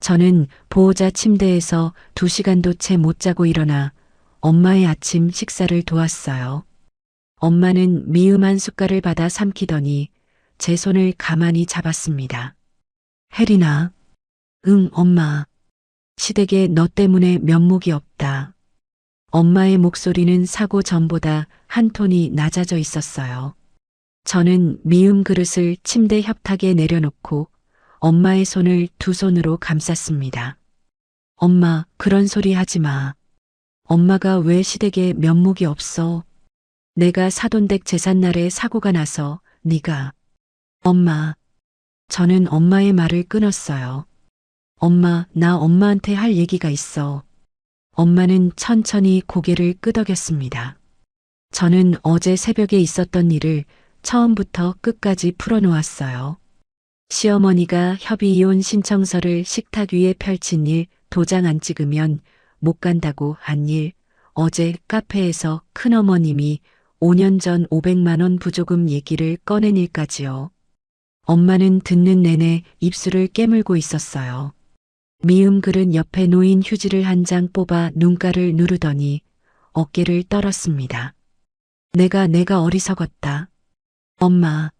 저는 보호자 침대에서 2시간도 채 못 자고 일어나 엄마의 아침 식사를 도왔어요. 엄마는 미음 한 숟갈을 받아 삼키더니 제 손을 가만히 잡았습니다. 혜린아. 응, 엄마. 시댁에 너 때문에 면목이 없다. 엄마의 목소리는 사고 전보다 한 톤이 낮아져 있었어요. 저는 미음 그릇을 침대 협탁에 내려놓고 엄마의 손을 두 손으로 감쌌습니다. 엄마, 그런 소리 하지 마. 엄마가 왜 시댁에 면목이 없어? 내가 사돈댁 제삿날에 사고가 나서 네가. 엄마. 저는 엄마의 말을 끊었어요. 엄마, 나 엄마한테 할 얘기가 있어. 엄마는 천천히 고개를 끄덕였습니다. 저는 어제 새벽에 있었던 일을 처음부터 끝까지 풀어놓았어요. 시어머니가 협의 이혼 신청서를 식탁 위에 펼친 일, 도장 안 찍으면 못 간다고 한 일, 어제 카페에서 큰어머님이 5년 전 500만 원 부조금 얘기를 꺼낸 일까지요. 엄마는 듣는 내내 입술을 깨물고 있었어요. 미음 그릇 옆에 놓인 휴지를 한 장 뽑아 눈가를 누르더니 어깨를 떨었습니다. 내가 어리석었다. 엄마,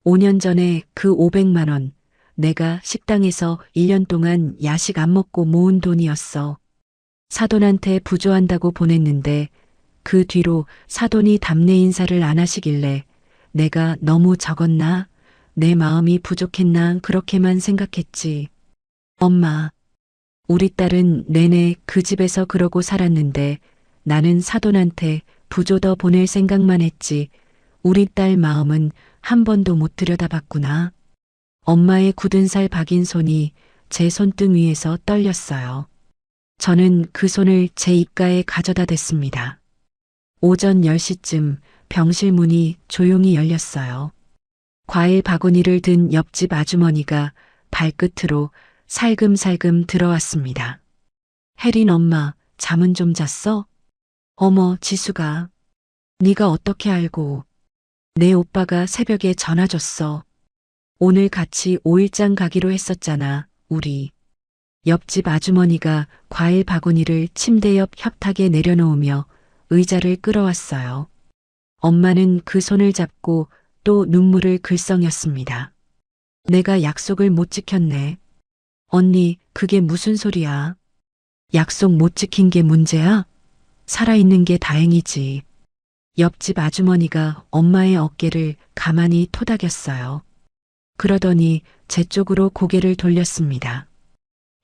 5년 전에 그 500만 원, 내가 식당에서 1년 동안 야식 안 먹고 모은 돈이었어. 사돈한테 부조한다고 보냈는데 그 뒤로 사돈이 답례 인사를 안 하시길래 내가 너무 적었나? 내 마음이 부족했나? 그렇게만 생각했지. 엄마, 우리 딸은 내내 그 집에서 그러고 살았는데 나는 사돈한테 부조 더 보낼 생각만 했지. 우리 딸 마음은 한 번도 못 들여다봤구나. 엄마의 굳은 살 박인 손이 제 손등 위에서 떨렸어요. 저는 그 손을 제 입가에 가져다 댔습니다. 오전 10시쯤 병실 문이 조용히 열렸어요. 과일 바구니를 든 옆집 아주머니가 발끝으로 살금살금 들어왔습니다. 혜린 엄마, 잠은 좀 잤어? 어머, 지수가. 네가 어떻게 알고. 내 오빠가 새벽에 전화 줬어. 오늘 같이 5일장 가기로 했었잖아, 우리. 옆집 아주머니가 과일 바구니를 침대 옆 협탁에 내려놓으며 의자를 끌어왔어요. 엄마는 그 손을 잡고 또 눈물을 글썽였습니다. 내가 약속을 못 지켰네. 언니, 그게 무슨 소리야? 약속 못 지킨 게 문제야? 살아있는 게 다행이지. 옆집 아주머니가 엄마의 어깨를 가만히 토닥였어요. 그러더니 제 쪽으로 고개를 돌렸습니다.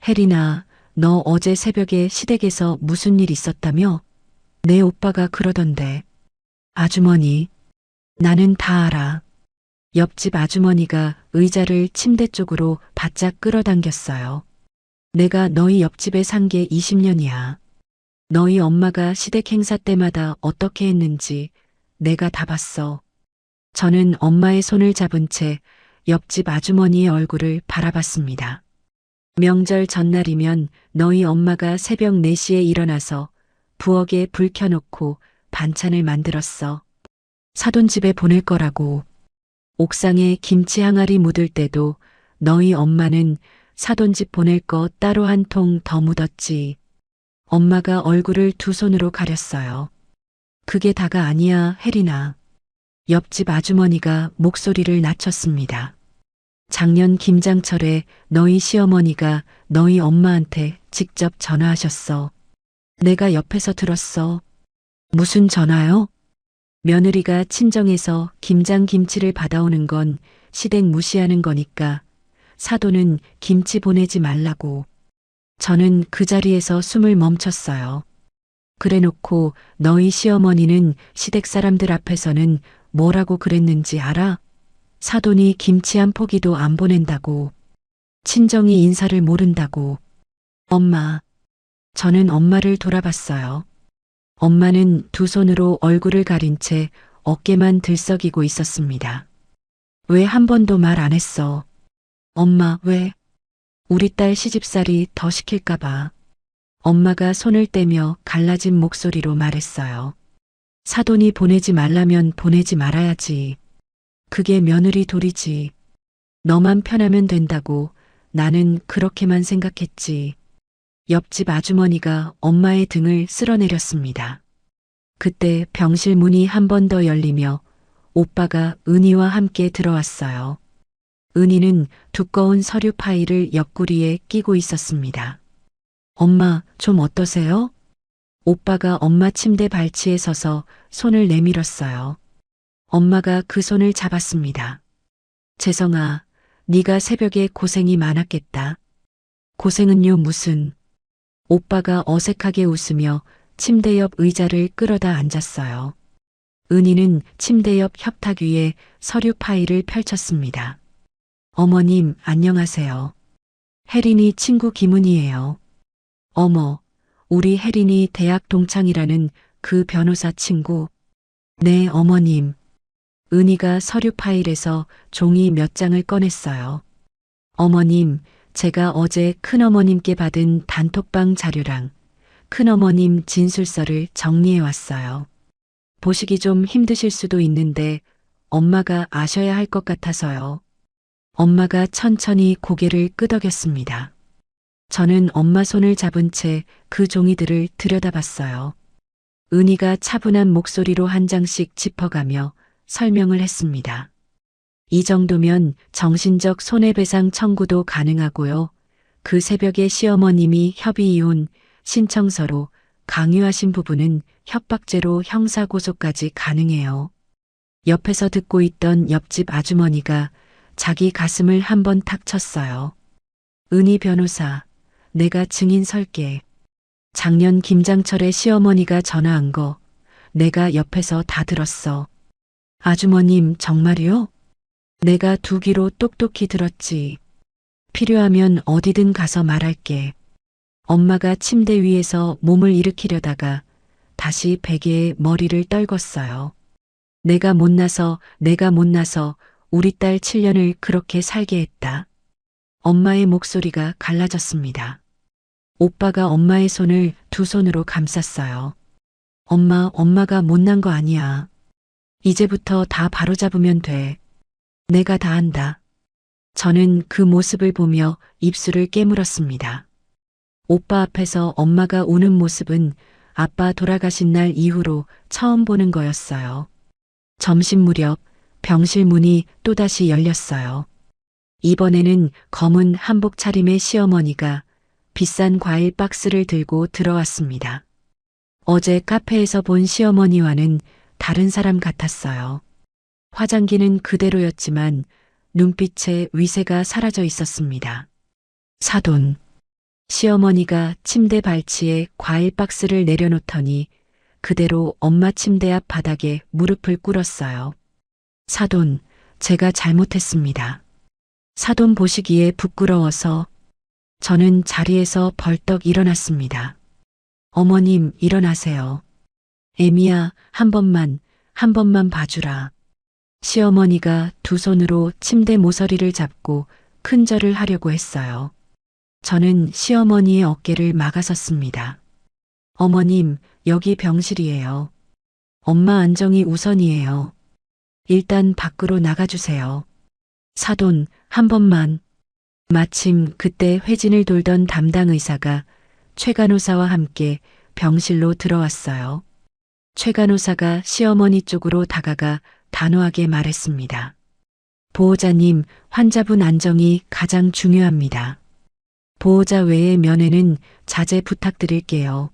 혜린아, 너 어제 새벽에 시댁에서 무슨 일 있었다며? 내 오빠가 그러던데. 아주머니, 나는 다 알아. 옆집 아주머니가 의자를 침대 쪽으로 바짝 끌어당겼어요. 내가 너희 옆집에 산 게 20년이야. 너희 엄마가 시댁 행사 때마다 어떻게 했는지 내가 다 봤어. 저는 엄마의 손을 잡은 채 옆집 아주머니의 얼굴을 바라봤습니다. 명절 전날이면 너희 엄마가 새벽 4시에 일어나서 부엌에 불 켜놓고 반찬을 만들었어. 사돈집에 보낼 거라고. 옥상에 김치 항아리 묻을 때도 너희 엄마는 사돈집 보낼 거 따로 한 통 더 묻었지. 엄마가 얼굴을 두 손으로 가렸어요. 그게 다가 아니야, 혜린아. 옆집 아주머니가 목소리를 낮췄습니다. 작년 김장철에 너희 시어머니가 너희 엄마한테 직접 전화하셨어. 내가 옆에서 들었어. 무슨 전화요? 며느리가 친정에서 김장김치를 받아오는 건 시댁 무시하는 거니까 사돈은 김치 보내지 말라고. 저는 그 자리에서 숨을 멈췄어요. 그래놓고 너희 시어머니는 시댁 사람들 앞에서는 뭐라고 그랬는지 알아? 사돈이 김치 한 포기도 안 보낸다고. 친정이 인사를 모른다고. 엄마. 저는 엄마를 돌아봤어요. 엄마는 두 손으로 얼굴을 가린 채 어깨만 들썩이고 있었습니다. 왜 한 번도 말 안 했어? 엄마, 왜? 우리 딸 시집살이 더 시킬까봐. 엄마가 손을 떼며 갈라진 목소리로 말했어요. 사돈이 보내지 말라면 보내지 말아야지. 그게 며느리 도리지. 너만 편하면 된다고 나는 그렇게만 생각했지. 옆집 아주머니가 엄마의 등을 쓸어내렸습니다. 그때 병실 문이 한 번 더 열리며 오빠가 은희와 함께 들어왔어요. 은희는 두꺼운 서류 파일을 옆구리에 끼고 있었습니다. 엄마, 좀 어떠세요? 오빠가 엄마 침대 발치에 서서 손을 내밀었어요. 엄마가 그 손을 잡았습니다. 재성아, 네가 새벽에 고생이 많았겠다. 고생은요 무슨. 오빠가 어색하게 웃으며 침대 옆 의자를 끌어다 앉았어요. 은희는 침대 옆 협탁 위에 서류 파일을 펼쳤습니다. 어머님, 안녕하세요. 혜린이 친구 김은희예요. 어머, 우리 혜린이 대학 동창이라는 그 변호사 친구. 네, 어머님. 은희가 서류 파일에서 종이 몇 장을 꺼냈어요. 어머님, 제가 어제 큰어머님께 받은 단톡방 자료랑 큰어머님 진술서를 정리해 왔어요. 보시기 좀 힘드실 수도 있는데 엄마가 아셔야 할 것 같아서요. 엄마가 천천히 고개를 끄덕였습니다. 저는 엄마 손을 잡은 채 그 종이들을 들여다봤어요. 은희가 차분한 목소리로 한 장씩 짚어가며 설명을 했습니다. 이 정도면 정신적 손해배상 청구도 가능하고요. 그 새벽에 시어머님이 협의이혼 신청서로 강요하신 부분은 협박죄로 형사고소까지 가능해요. 옆에서 듣고 있던 옆집 아주머니가 자기 가슴을 한번 탁 쳤어요. 은희 변호사, 내가 증인 설게. 작년 김장철에 시어머니가 전화한 거 내가 옆에서 다 들었어. 아주머님 정말이요? 내가 두 귀로 똑똑히 들었지. 필요하면 어디든 가서 말할게. 엄마가 침대 위에서 몸을 일으키려다가 다시 베개에 머리를 떨궜어요. 내가 못나서 우리 딸 7년을 그렇게 살게 했다. 엄마의 목소리가 갈라졌습니다. 오빠가 엄마의 손을 두 손으로 감쌌어요. 엄마가 못난 거 아니야. 이제부터 다 바로잡으면 돼. 내가 다 한다. 저는 그 모습을 보며 입술을 깨물었습니다. 오빠 앞에서 엄마가 우는 모습은 아빠 돌아가신 날 이후로 처음 보는 거였어요. 점심 무렵 병실 문이 또다시 열렸어요. 이번에는 검은 한복 차림의 시어머니가 비싼 과일 박스를 들고 들어왔습니다. 어제 카페에서 본 시어머니와는 다른 사람 같았어요. 화장기는 그대로였지만 눈빛에 위세가 사라져 있었습니다. 사돈. 시어머니가 침대 발치에 과일 박스를 내려놓더니 그대로 엄마 침대 앞 바닥에 무릎을 꿇었어요. 사돈, 제가 잘못했습니다. 사돈 보시기에 부끄러워서 저는 자리에서 벌떡 일어났습니다. 어머님, 일어나세요. 애미야, 한 번만 봐주라. 시어머니가 두 손으로 침대 모서리를 잡고 큰 절을 하려고 했어요. 저는 시어머니의 어깨를 막아섰습니다. 어머님, 여기 병실이에요. 엄마 안정이 우선이에요. 일단 밖으로 나가주세요. 사돈, 한 번만. 마침 그때 회진을 돌던 담당 의사가 최 간호사와 함께 병실로 들어왔어요. 최 간호사가 시어머니 쪽으로 다가가 단호하게 말했습니다. 보호자님, 환자분 안정이 가장 중요합니다. 보호자 외의 면회는 자제 부탁드릴게요.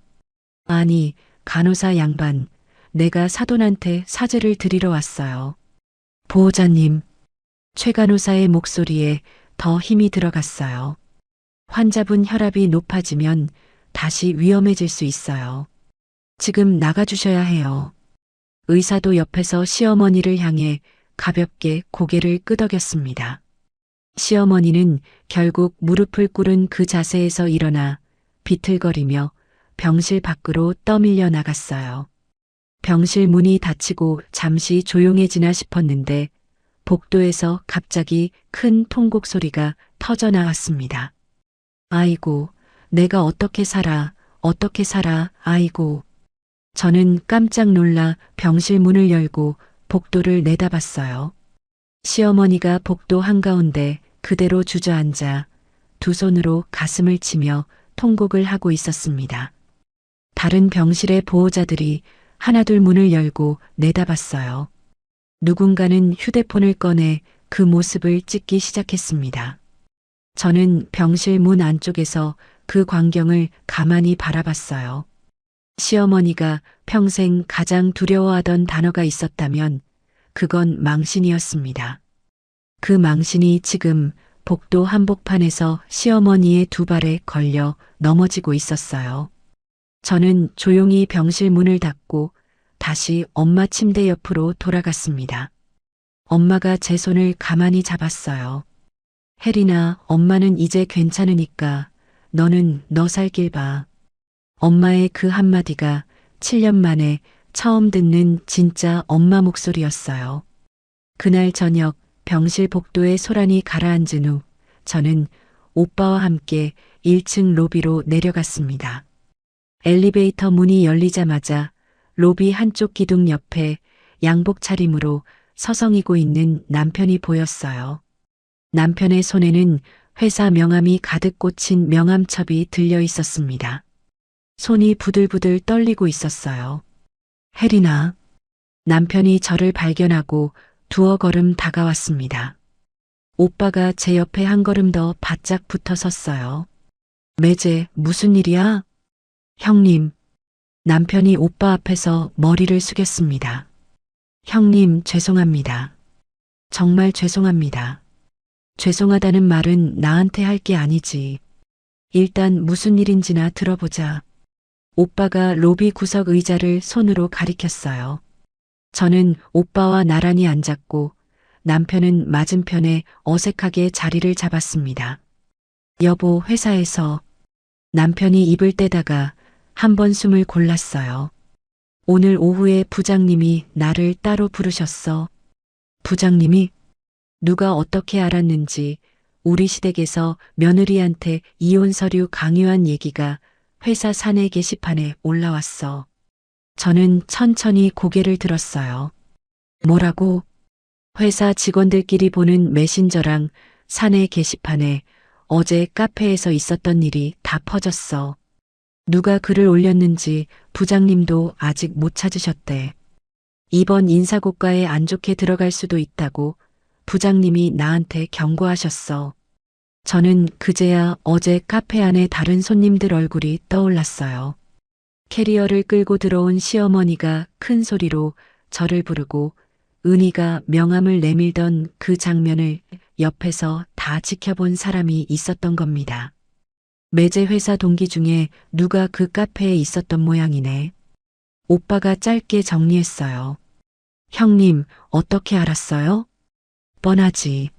아니, 간호사 양반, 내가 사돈한테 사죄를 드리러 왔어요. 보호자님, 최 간호사의 목소리에 더 힘이 들어갔어요. 환자분 혈압이 높아지면 다시 위험해질 수 있어요. 지금 나가주셔야 해요. 의사도 옆에서 시어머니를 향해 가볍게 고개를 끄덕였습니다. 시어머니는 결국 무릎을 꿇은 그 자세에서 일어나 비틀거리며 병실 밖으로 떠밀려 나갔어요. 병실 문이 닫히고 잠시 조용해지나 싶었는데 복도에서 갑자기 큰 통곡 소리가 터져 나왔습니다. 아이고, 내가 어떻게 살아, 아이고. 저는 깜짝 놀라 병실 문을 열고 복도를 내다봤어요. 시어머니가 복도 한가운데 그대로 주저앉아 두 손으로 가슴을 치며 통곡을 하고 있었습니다. 다른 병실의 보호자들이 하나둘 문을 열고 내다봤어요. 누군가는 휴대폰을 꺼내 그 모습을 찍기 시작했습니다. 저는 병실 문 안쪽에서 그 광경을 가만히 바라봤어요. 시어머니가 평생 가장 두려워하던 단어가 있었다면 그건 망신이었습니다. 그 망신이 지금 복도 한복판에서 시어머니의 두 발에 걸려 넘어지고 있었어요. 저는 조용히 병실 문을 닫고 다시 엄마 침대 옆으로 돌아갔습니다. 엄마가 제 손을 가만히 잡았어요. 혜린아, 엄마는 이제 괜찮으니까 너는 너 살 길 봐. 엄마의 그 한마디가 7년 만에 처음 듣는 진짜 엄마 목소리였어요. 그날 저녁 병실 복도에 소란이 가라앉은 후 저는 오빠와 함께 1층 로비로 내려갔습니다. 엘리베이터 문이 열리자마자 로비 한쪽 기둥 옆에 양복 차림으로 서성이고 있는 남편이 보였어요. 남편의 손에는 회사 명함이 가득 꽂힌 명함첩이 들려 있었습니다. 손이 부들부들 떨리고 있었어요. 혜린아. 남편이 저를 발견하고 두어 걸음 다가왔습니다. 오빠가 제 옆에 한 걸음 더 바짝 붙어 섰어요. 매제, 무슨 일이야? 형님. 남편이 오빠 앞에서 머리를 숙였습니다. 형님, 죄송합니다. 정말 죄송합니다. 죄송하다는 말은 나한테 할 게 아니지. 일단 무슨 일인지나 들어보자. 오빠가 로비 구석 의자를 손으로 가리켰어요. 저는 오빠와 나란히 앉았고 남편은 맞은편에 어색하게 자리를 잡았습니다. 여보, 회사에서. 남편이 입을 떼다가 한 번 숨을 골랐어요. 오늘 오후에 부장님이 나를 따로 부르셨어. 부장님이? 누가 어떻게 알았는지 우리 시댁에서 며느리한테 이혼 서류 강요한 얘기가 회사 사내 게시판에 올라왔어. 저는 천천히 고개를 들었어요. 뭐라고? 회사 직원들끼리 보는 메신저랑 사내 게시판에 어제 카페에서 있었던 일이 다 퍼졌어. 누가 글을 올렸는지 부장님도 아직 못 찾으셨대. 이번 인사고과에 안 좋게 들어갈 수도 있다고 부장님이 나한테 경고하셨어. 저는 그제야 어제 카페 안에 다른 손님들 얼굴이 떠올랐어요. 캐리어를 끌고 들어온 시어머니가 큰 소리로 저를 부르고 은희가 명함을 내밀던 그 장면을 옆에서 다 지켜본 사람이 있었던 겁니다. 매제 회사 동기 중에 누가 그 카페에 있었던 모양이네. 오빠가 짧게 정리했어요. 형님, 어떻게 알았어요? 뻔하지.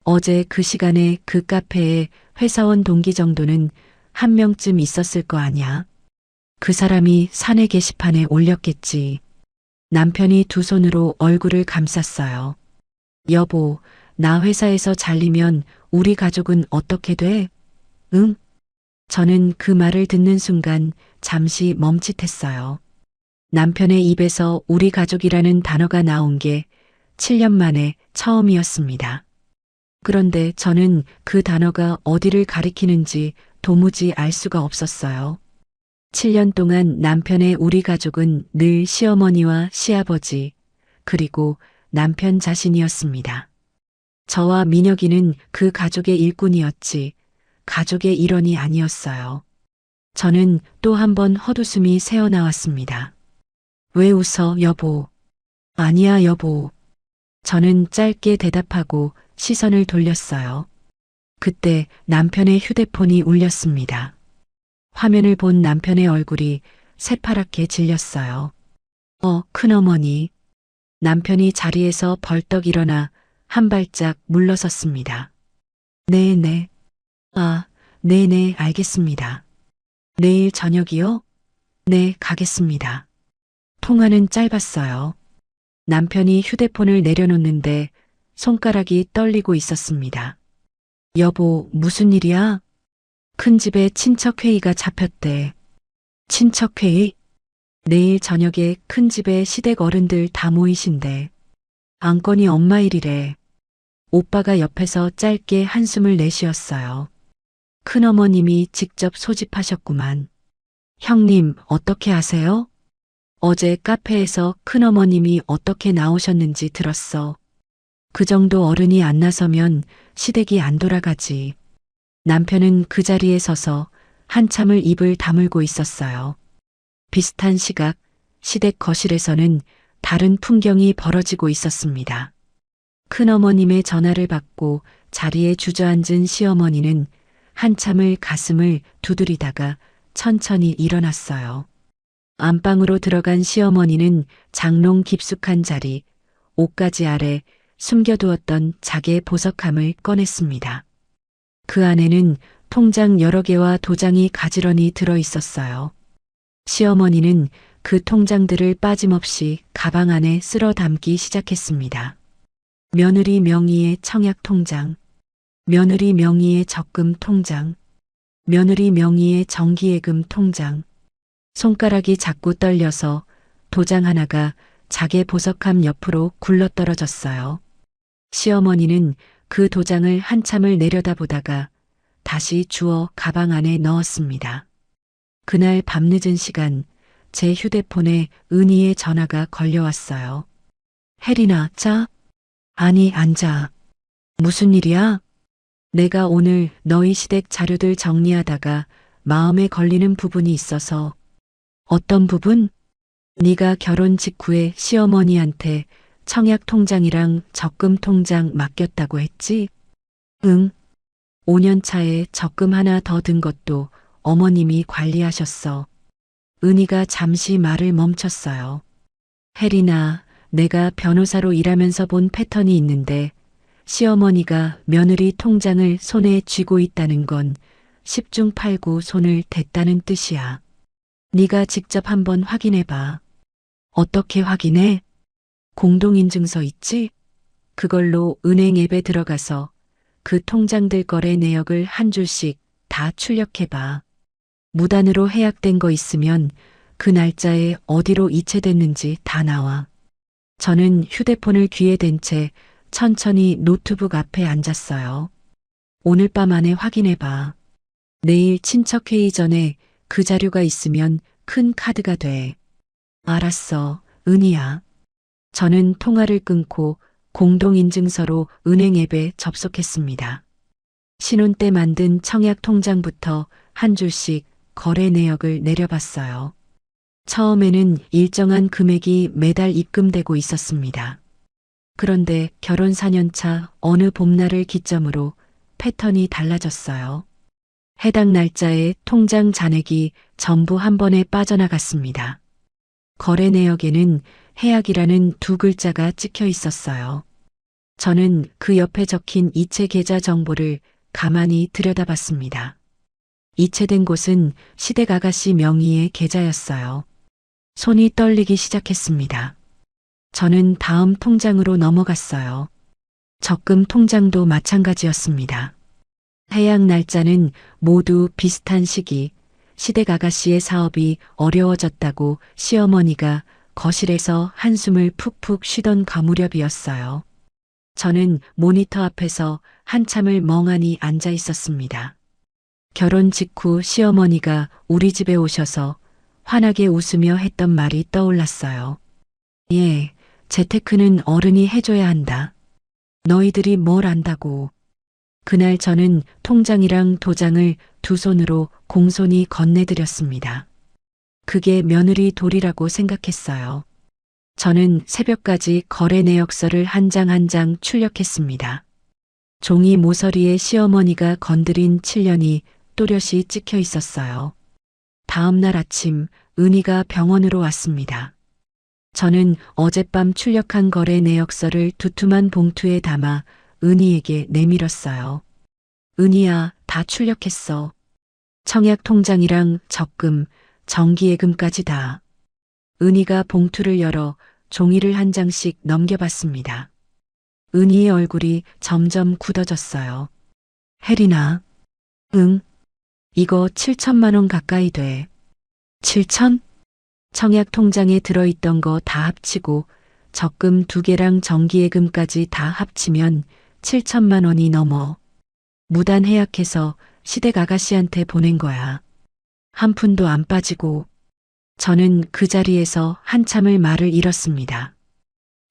어제 그 시간에 그 카페에 회사원 동기 정도는 한 명쯤 있었을 거 아냐. 그 사람이 사내 게시판에 올렸겠지. 남편이 두 손으로 얼굴을 감쌌어요. 여보, 나 회사에서 잘리면 우리 가족은 어떻게 돼? 응? 저는 그 말을 듣는 순간 잠시 멈칫했어요. 남편의 입에서 우리 가족이라는 단어가 나온 게 7년 만에 처음이었습니다. 그런데 저는 그 단어가 어디를 가리키는지 도무지 알 수가 없었어요. 7년 동안 남편의 우리 가족은 늘 시어머니와 시아버지, 그리고 남편 자신이었습니다. 저와 민혁이는 그 가족의 일꾼이었지, 가족의 일원이 아니었어요. 저는 또 한 번 헛웃음이 새어나왔습니다. 왜 웃어, 여보? 아니야, 여보. 저는 짧게 대답하고 시선을 돌렸어요. 그때 남편의 휴대폰이 울렸습니다. 화면을 본 남편의 얼굴이 새파랗게 질렸어요. 큰어머니. 남편이 자리에서 벌떡 일어나 한 발짝 물러섰습니다. 네네. 네네, 알겠습니다. 내일 저녁이요? 네, 가겠습니다. 통화는 짧았어요. 남편이 휴대폰을 내려놓는데 손가락이 떨리고 있었습니다. 여보, 무슨 일이야? 큰 집에 친척회의가 잡혔대. 친척회의? 내일 저녁에 큰 집에 시댁 어른들 다 모이신대. 안건이 엄마 일이래. 오빠가 옆에서 짧게 한숨을 내쉬었어요. 큰어머님이 직접 소집하셨구만. 형님, 어떻게 아세요? 어제 카페에서 큰어머님이 어떻게 나오셨는지 들었어. 그 정도 어른이 안 나서면 시댁이 안 돌아가지. 남편은 그 자리에 서서 한참을 입을 다물고 있었어요. 비슷한 시각, 시댁 거실에서는 다른 풍경이 벌어지고 있었습니다. 큰어머님의 전화를 받고 자리에 주저앉은 시어머니는 한참을 가슴을 두드리다가 천천히 일어났어요. 안방으로 들어간 시어머니는 장롱 깊숙한 자리, 옷가지 아래 숨겨두었던 자개 보석함을 꺼냈습니다. 그 안에는 통장 여러 개와 도장이 가지런히 들어 있었어요. 시어머니는 그 통장들을 빠짐없이 가방 안에 쓸어 담기 시작했습니다. 며느리 명의의 청약 통장, 며느리 명의의 적금 통장, 며느리 명의의 정기예금 통장. 손가락이 자꾸 떨려서 도장 하나가 자개 보석함 옆으로 굴러떨어졌어요. 시어머니는 그 도장을 한참을 내려다보다가 다시 주워 가방 안에 넣었습니다. 그날 밤늦은 시간 제 휴대폰에 은희의 전화가 걸려왔어요. 혜린아, 자? 아니, 앉아. 무슨 일이야? 내가 오늘 너희 시댁 자료들 정리하다가 마음에 걸리는 부분이 있어서. 어떤 부분? 네가 결혼 직후에 시어머니한테 청약 통장이랑 적금 통장 맡겼다고 했지? 응. 5년 차에 적금 하나 더 든 것도 어머님이 관리하셨어. 은희가 잠시 말을 멈췄어요. 혜린아, 내가 변호사로 일하면서 본 패턴이 있는데 시어머니가 며느리 통장을 손에 쥐고 있다는 건 10중 8구 손을 댔다는 뜻이야. 네가 직접 한번 확인해봐. 어떻게 확인해? 공동인증서 있지? 그걸로 은행 앱에 들어가서 그 통장들 거래 내역을 한 줄씩 다 출력해봐. 무단으로 해약된 거 있으면 그 날짜에 어디로 이체됐는지 다 나와. 저는 휴대폰을 귀에 댄 채 천천히 노트북 앞에 앉았어요. 오늘 밤 안에 확인해봐. 내일 친척 회의 전에 그 자료가 있으면 큰 카드가 돼. 알았어, 은희야. 저는 통화를 끊고 공동인증서로 은행 앱에 접속했습니다. 신혼 때 만든 청약 통장부터 한 줄씩 거래 내역을 내려봤어요. 처음에는 일정한 금액이 매달 입금되고 있었습니다. 그런데 결혼 4년 차 어느 봄날을 기점으로 패턴이 달라졌어요. 해당 날짜에 통장 잔액이 전부 한 번에 빠져나갔습니다. 거래 내역에는 해약이라는 두 글자가 찍혀 있었어요. 저는 그 옆에 적힌 이체 계좌 정보를 가만히 들여다봤습니다. 이체된 곳은 시댁 아가씨 명의의 계좌였어요. 손이 떨리기 시작했습니다. 저는 다음 통장으로 넘어갔어요. 적금 통장도 마찬가지였습니다. 해약 날짜는 모두 비슷한 시기, 시댁 아가씨의 사업이 어려워졌다고 시어머니가 거실에서 한숨을 푹푹 쉬던 그 무렵이었어요. 저는 모니터 앞에서 한참을 멍하니 앉아 있었습니다. 결혼 직후 시어머니가 우리 집에 오셔서 환하게 웃으며 했던 말이 떠올랐어요. 예, 재테크는 어른이 해줘야 한다. 너희들이 뭘 안다고. 그날 저는 통장이랑 도장을 두 손으로 공손히 건네드렸습니다. 그게 며느리 도리라고 생각했어요. 저는 새벽까지 거래 내역서를 한 장 한 장 출력했습니다. 종이 모서리에 시어머니가 건드린 7년이 또렷이 찍혀 있었어요. 다음 날 아침 은희가 병원으로 왔습니다. 저는 어젯밤 출력한 거래 내역서를 두툼한 봉투에 담아 은희에게 내밀었어요. 은희야, 다 출력했어. 청약 통장이랑 적금, 정기예금까지 다. 은희가 봉투를 열어 종이를 한 장씩 넘겨봤습니다. 은희의 얼굴이 점점 굳어졌어요. 혜린아. 응. 이거 7천만 원 가까이 돼. 7천? 청약 통장에 들어있던 거 다 합치고 적금 2개랑 정기예금까지 다 합치면 7천만 원이 넘어. 무단 해약해서 시댁 아가씨한테 보낸 거야. 한 푼도 안 빠지고. 저는 그 자리에서 한참을 말을 잃었습니다.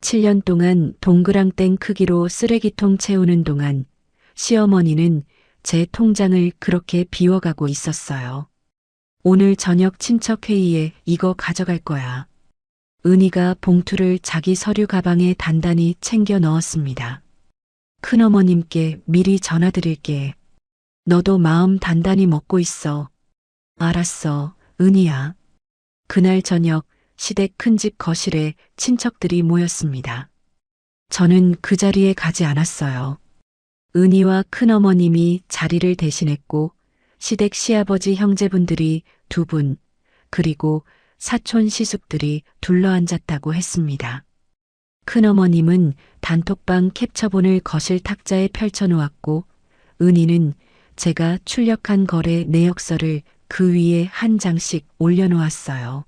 7년 동안 동그랑땡 크기로 쓰레기통 채우는 동안 시어머니는 제 통장을 그렇게 비워가고 있었어요. 오늘 저녁 친척 회의에 이거 가져갈 거야. 은희가 봉투를 자기 서류 가방에 단단히 챙겨 넣었습니다. 큰어머님께 미리 전화드릴게. 너도 마음 단단히 먹고 있어. 알았어, 은희야. 그날 저녁 시댁 큰집 거실에 친척들이 모였습니다. 저는 그 자리에 가지 않았어요. 은희와 큰어머님이 자리를 대신했고 시댁 시아버지 형제분들이 2분, 그리고 사촌 시숙들이 둘러앉았다고 했습니다. 큰어머님은 단톡방 캡처본을 거실 탁자에 펼쳐놓았고 은희는 제가 출력한 거래 내역서를 그 위에 한 장씩 올려놓았어요.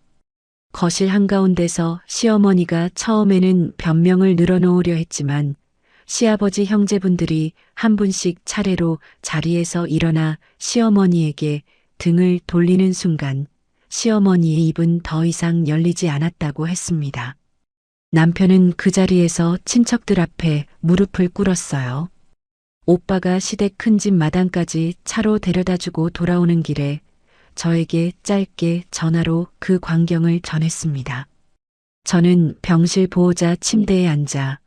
거실 한가운데서 시어머니가 처음에는 변명을 늘어놓으려 했지만 시아버지 형제분들이 한 분씩 차례로 자리에서 일어나 시어머니에게 등을 돌리는 순간 시어머니의 입은 더 이상 열리지 않았다고 했습니다. 남편은 그 자리에서 친척들 앞에 무릎을 꿇었어요. 오빠가 시댁 큰집 마당까지 차로 데려다주고 돌아오는 길에 저에게 짧게 전화로 그 광경을 전했습니다. 저는 병실 보호자 침대에 앉아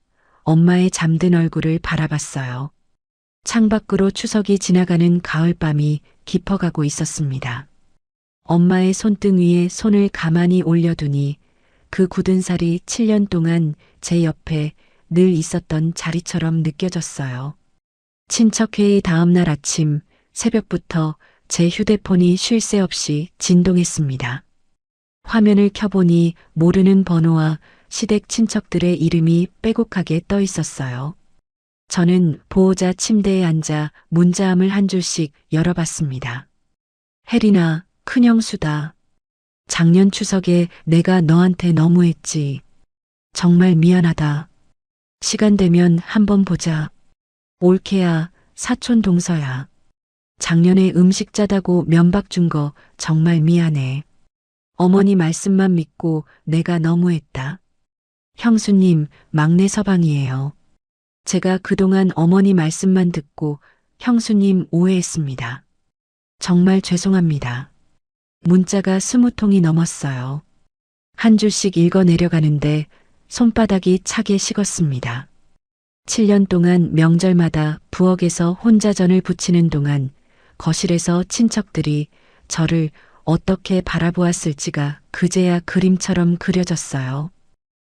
엄마의 잠든 얼굴을 바라봤어요. 창밖으로 추석이 지나가는 가을밤이 깊어가고 있었습니다. 엄마의 손등 위에 손을 가만히 올려두니 그 굳은 살이 7년 동안 제 옆에 늘 있었던 자리처럼 느껴졌어요. 친척회의 다음 날 아침 새벽부터 제 휴대폰이 쉴 새 없이 진동했습니다. 화면을 켜보니 모르는 번호와 시댁 친척들의 이름이 빼곡하게 떠 있었어요. 저는 보호자 침대에 앉아 문자함을 한 줄씩 열어봤습니다. 혜린아, 큰형수다. 작년 추석에 내가 너한테 너무했지. 정말 미안하다. 시간 되면 한번 보자. 올케야, 사촌 동서야. 작년에 음식 짜다고 면박 준 거 정말 미안해. 어머니 말씀만 믿고 내가 너무했다. 형수님, 막내 서방이에요. 제가 그동안 어머니 말씀만 듣고 형수님 오해했습니다. 정말 죄송합니다. 문자가 20통이 넘었어요. 한 줄씩 읽어 내려가는데 손바닥이 차게 식었습니다. 7년 동안 명절마다 부엌에서 혼자 전을 부치는 동안 거실에서 친척들이 저를 어떻게 바라보았을지가 그제야 그림처럼 그려졌어요.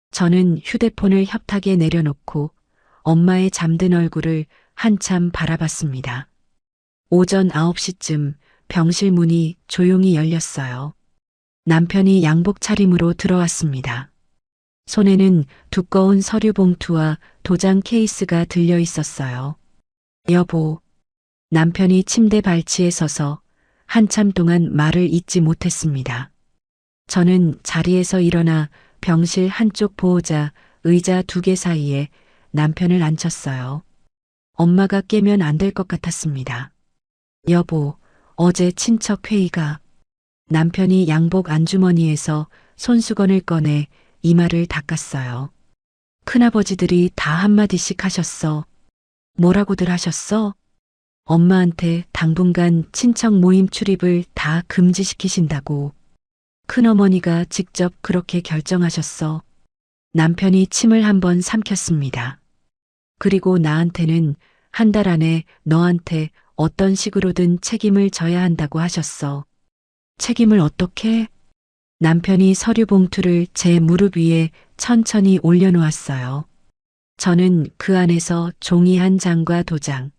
저는 휴대폰을 협탁에 내려놓고 엄마의 잠든 얼굴을 한참 바라봤습니다. 오전 9시쯤 병실 문이 조용히 열렸어요. 남편이 양복 차림으로 들어왔습니다. 손에는 두꺼운 서류 봉투와 도장 케이스가 들려 있었어요. 여보, 남편이 침대 발치에 서서 한참 동안 말을 잇지 못했습니다. 저는 자리에서 일어나 병실 한쪽 보호자 의자 2개 사이에 남편을 앉혔어요. 엄마가 깨면 안 될 것 같았습니다. 여보, 어제 친척 회의가. 남편이 양복 안주머니에서 손수건을 꺼내 이마를 닦았어요. 큰아버지들이 다 한마디씩 하셨어. 뭐라고들 하셨어? 엄마한테 당분간 친척 모임 출입을 다 금지시키신다고. 큰어머니가 직접 그렇게 결정하셨어. 남편이 침을 한번 삼켰습니다. 그리고 나한테는 한 달 안에 너한테 어떤 식으로든 책임을 져야 한다고 하셨어. 책임을 어떻게? 남편이 서류 봉투를 제 무릎 위에 천천히 올려놓았어요. 저는 그 안에서 종이 한 장과 도장,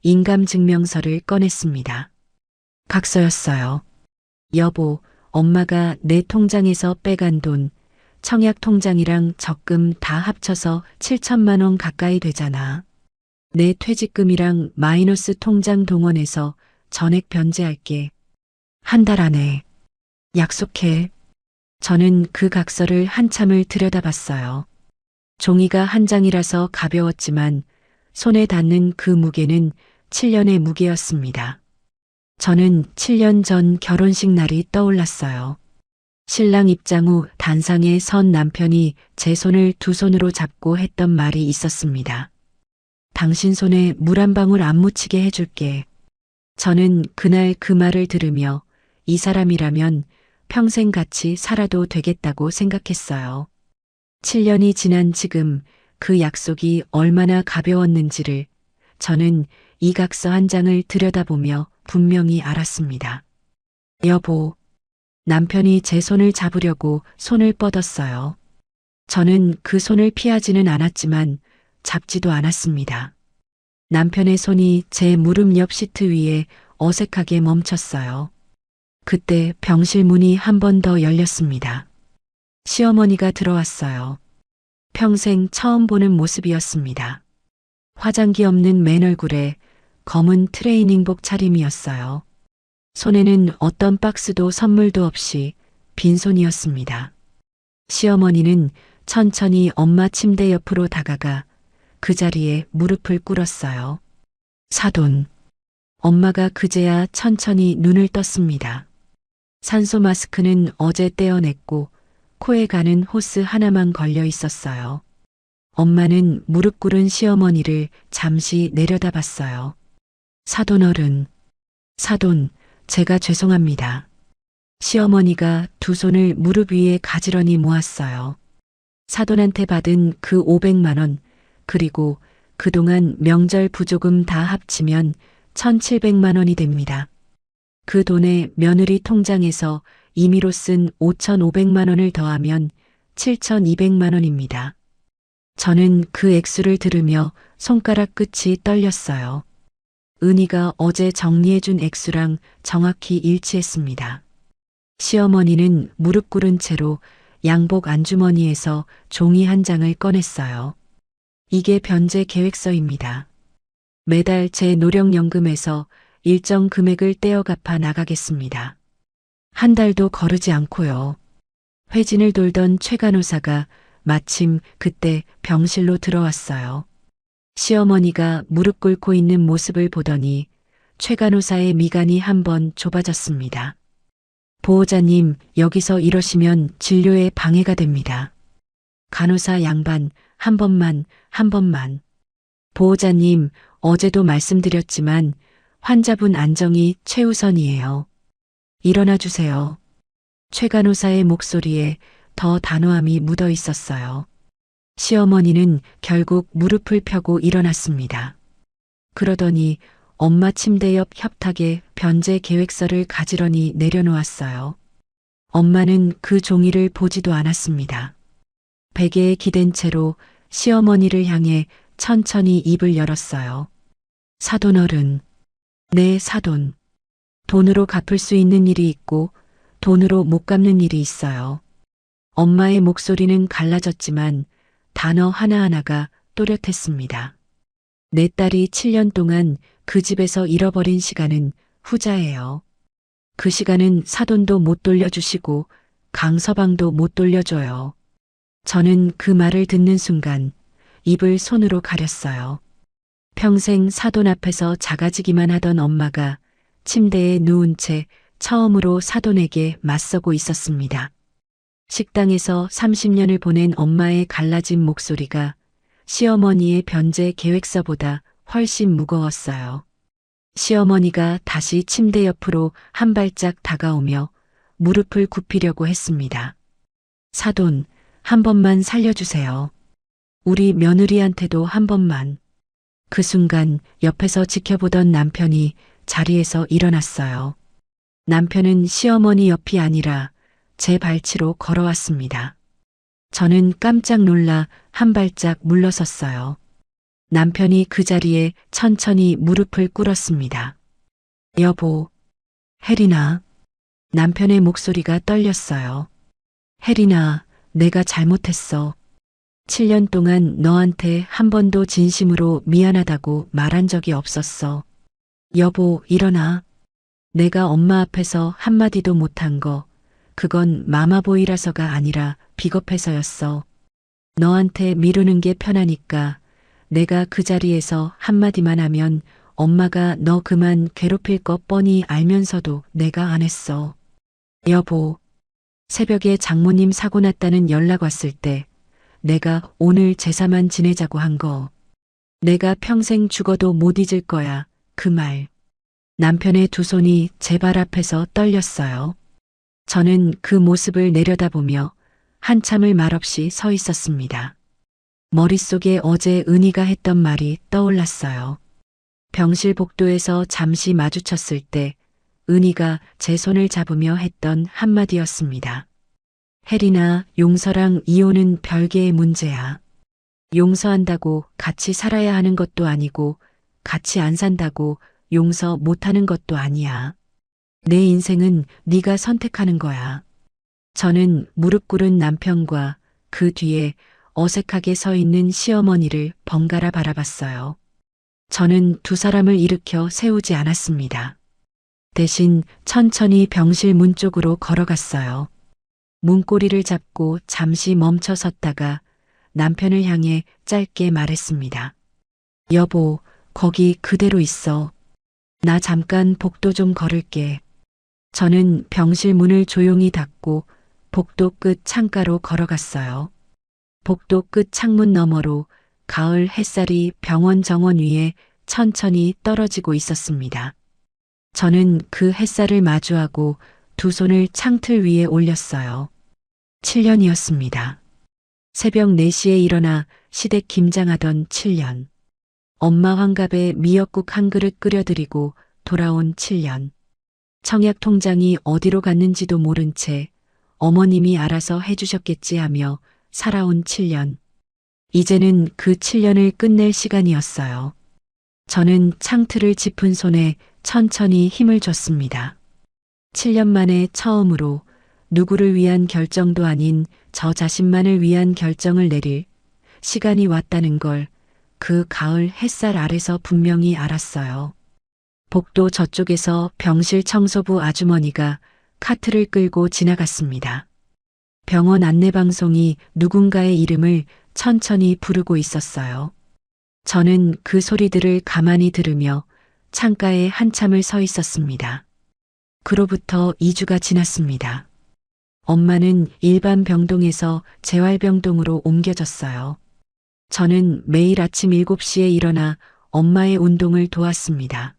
인감증명서를 꺼냈습니다. 각서였어요. 여보, 엄마가 내 통장에서 빼간 돈, 청약 통장이랑 적금 다 합쳐서 7천만 원 가까이 되잖아. 내 퇴직금이랑 마이너스 통장 동원해서 전액 변제할게. 한 달 안에. 약속해. 저는 그 각서를 한참을 들여다봤어요. 종이가 한 장이라서 가벼웠지만 손에 닿는 그 무게는 7년의 무게였습니다. 저는 7년 전 결혼식 날이 떠올랐어요. 신랑 입장 후 단상에 선 남편이 제 손을 두 손으로 잡고 했던 말이 있었습니다. 당신 손에 물 한 방울 안 묻히게 해줄게. 저는 그날 그 말을 들으며 이 사람이라면 평생 같이 살아도 되겠다고 생각했어요. 7년이 지난 지금 그 약속이 얼마나 가벼웠는지를 저는 이 각서 한 장을 들여다보며 분명히 알았습니다. 여보, 남편이 제 손을 잡으려고 손을 뻗었어요. 저는 그 손을 피하지는 않았지만 잡지도 않았습니다. 남편의 손이 제 무릎 옆 시트 위에 어색하게 멈췄어요. 그때 병실 문이 한 번 더 열렸습니다. 시어머니가 들어왔어요. 평생 처음 보는 모습이었습니다. 화장기 없는 맨 얼굴에 검은 트레이닝복 차림이었어요. 손에는 어떤 박스도 선물도 없이 빈손이었습니다. 시어머니는 천천히 엄마 침대 옆으로 다가가 그 자리에 무릎을 꿇었어요. 사돈. 엄마가 그제야 천천히 눈을 떴습니다. 산소 마스크는 어제 떼어냈고 코에 가는 호스 하나만 걸려 있었어요. 엄마는 무릎 꿇은 시어머니를 잠시 내려다봤어요. 사돈 어른. 사돈, 제가 죄송합니다. 시어머니가 두 손을 무릎 위에 가지런히 모았어요. 사돈한테 받은 그 500만 원, 그리고 그동안 명절 부조금 다 합치면 1,700만 원이 됩니다. 그 돈에 며느리 통장에서 임의로 쓴 5,500만 원을 더하면 7,200만 원입니다. 저는 그 액수를 들으며 손가락 끝이 떨렸어요. 은희가 어제 정리해준 액수랑 정확히 일치했습니다. 시어머니는 무릎 꿇은 채로 양복 안주머니에서 종이 한 장을 꺼냈어요. 이게 변제 계획서입니다. 매달 제 노령연금에서 일정 금액을 떼어 갚아 나가겠습니다. 한 달도 거르지 않고요. 회진을 돌던 최 간호사가 마침 그때 병실로 들어왔어요. 시어머니가 무릎 꿇고 있는 모습을 보더니 최 간호사의 미간이 한번 좁아졌습니다. 보호자님, 여기서 이러시면 진료에 방해가 됩니다. 간호사 양반, 한 번만. 보호자님, 어제도 말씀드렸지만 환자분 안정이 최우선이에요. 일어나 주세요. 최 간호사의 목소리에 더 단호함이 묻어 있었어요. 시어머니는 결국 무릎을 펴고 일어났습니다. 그러더니 엄마 침대 옆 협탁에 변제 계획서를 가지런히 내려놓았어요. 엄마는 그 종이를 보지도 않았습니다. 베개에 기댄 채로 시어머니를 향해 천천히 입을 열었어요. 사돈 어른. 네, 사돈. 돈으로 갚을 수 있는 일이 있고 돈으로 못 갚는 일이 있어요. 엄마의 목소리는 갈라졌지만 단어 하나하나가 또렷했습니다. 내 딸이 7년 동안 그 집에서 잃어버린 시간은 후자예요. 그 시간은 사돈도 못 돌려주시고 강서방도 못 돌려줘요. 저는 그 말을 듣는 순간 입을 손으로 가렸어요. 평생 사돈 앞에서 작아지기만 하던 엄마가 침대에 누운 채 처음으로 사돈에게 맞서고 있었습니다. 식당에서 30년을 보낸 엄마의 갈라진 목소리가 시어머니의 변제 계획서보다 훨씬 무거웠어요. 시어머니가 다시 침대 옆으로 한 발짝 다가오며 무릎을 굽히려고 했습니다. 사돈, 한 번만 살려주세요. 우리 며느리한테도 한 번만. 그 순간 옆에서 지켜보던 남편이 자리에서 일어났어요. 남편은 시어머니 옆이 아니라 제 발치로 걸어왔습니다. 저는 깜짝 놀라 한 발짝 물러섰어요. 남편이 그 자리에 천천히 무릎을 꿇었습니다. 여보, 혜린아. 남편의 목소리가 떨렸어요. 혜린아, 내가 잘못했어. 7년 동안 너한테 한 번도 진심으로 미안하다고 말한 적이 없었어. 여보, 일어나. 내가 엄마 앞에서 한마디도 못한 거, 그건 마마보이라서가 아니라 비겁해서였어. 너한테 미루는 게 편하니까 내가 그 자리에서 한마디만 하면 엄마가 너 그만 괴롭힐 거 뻔히 알면서도 내가 안 했어. 여보, 새벽에 장모님 사고 났다는 연락 왔을 때 내가 오늘 제사만 지내자고 한 거. 내가 평생 죽어도 못 잊을 거야. 그 말. 남편의 두 손이 제 발 앞에서 떨렸어요. 저는 그 모습을 내려다보며 한참을 말없이 서 있었습니다. 머릿속에 어제 은희가 했던 말이 떠올랐어요. 병실 복도에서 잠시 마주쳤을 때 은희가 제 손을 잡으며 했던 한마디였습니다. 혜린아, 용서랑 이혼은 별개의 문제야. 용서한다고 같이 살아야 하는 것도 아니고 같이 안 산다고 용서 못하는 것도 아니야. 내 인생은 네가 선택하는 거야. 저는 무릎 꿇은 남편과 그 뒤에 어색하게 서 있는 시어머니를 번갈아 바라봤어요. 저는 두 사람을 일으켜 세우지 않았습니다. 대신 천천히 병실 문 쪽으로 걸어갔어요. 문고리를 잡고 잠시 멈춰 섰다가 남편을 향해 짧게 말했습니다. 여보, 거기 그대로 있어. 나 잠깐 복도 좀 걸을게. 저는 병실 문을 조용히 닫고 복도 끝 창가로 걸어갔어요. 복도 끝 창문 너머로 가을 햇살이 병원 정원 위에 천천히 떨어지고 있었습니다. 저는 그 햇살을 마주하고 두 손을 창틀 위에 올렸어요. 7년이었습니다. 새벽 4시에 일어나 시댁 김장하던 7년. 엄마 환갑에 미역국 한 그릇 끓여드리고 돌아온 7년. 청약 통장이 어디로 갔는지도 모른 채 어머님이 알아서 해주셨겠지 하며 살아온 7년. 이제는 그 7년을 끝낼 시간이었어요. 저는 창틀을 짚은 손에 천천히 힘을 줬습니다. 7년 만에 처음으로 누구를 위한 결정도 아닌 저 자신만을 위한 결정을 내릴 시간이 왔다는 걸 그 가을 햇살 아래서 분명히 알았어요. 복도 저쪽에서 병실 청소부 아주머니가 카트를 끌고 지나갔습니다. 병원 안내방송이 누군가의 이름을 천천히 부르고 있었어요. 저는 그 소리들을 가만히 들으며 창가에 한참을 서 있었습니다. 그로부터 2주가 지났습니다. 엄마는 일반 병동에서 재활병동으로 옮겨졌어요. 저는 매일 아침 7시에 일어나 엄마의 운동을 도왔습니다.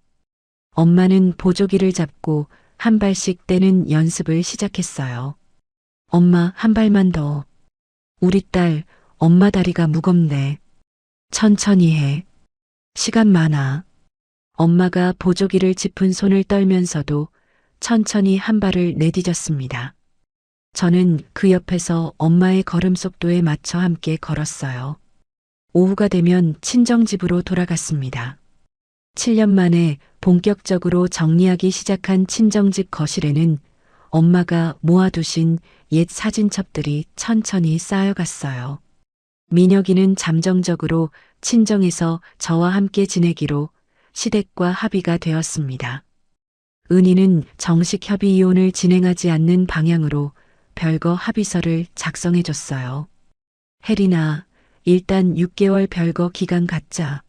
엄마는 보조기를 잡고 한 발씩 떼는 연습을 시작했어요. 엄마, 한 발만 더. 우리 딸, 엄마 다리가 무겁네. 천천히 해. 시간 많아. 엄마가 보조기를 짚은 손을 떨면서도 천천히 한 발을 내디뎠습니다. 저는 그 옆에서 엄마의 걸음 속도에 맞춰 함께 걸었어요. 오후가 되면 친정집으로 돌아갔습니다. 7년 만에 본격적으로 정리하기 시작한 친정집 거실에는 엄마가 모아두신 옛 사진첩들이 천천히 쌓여갔어요. 민혁이는 잠정적으로 친정에서 저와 함께 지내기로 시댁과 합의가 되었습니다. 은희는 정식 협의 이혼을 진행하지 않는 방향으로 별거 합의서를 작성해줬어요. 혜린아, 일단 6개월 별거 기간 갖자.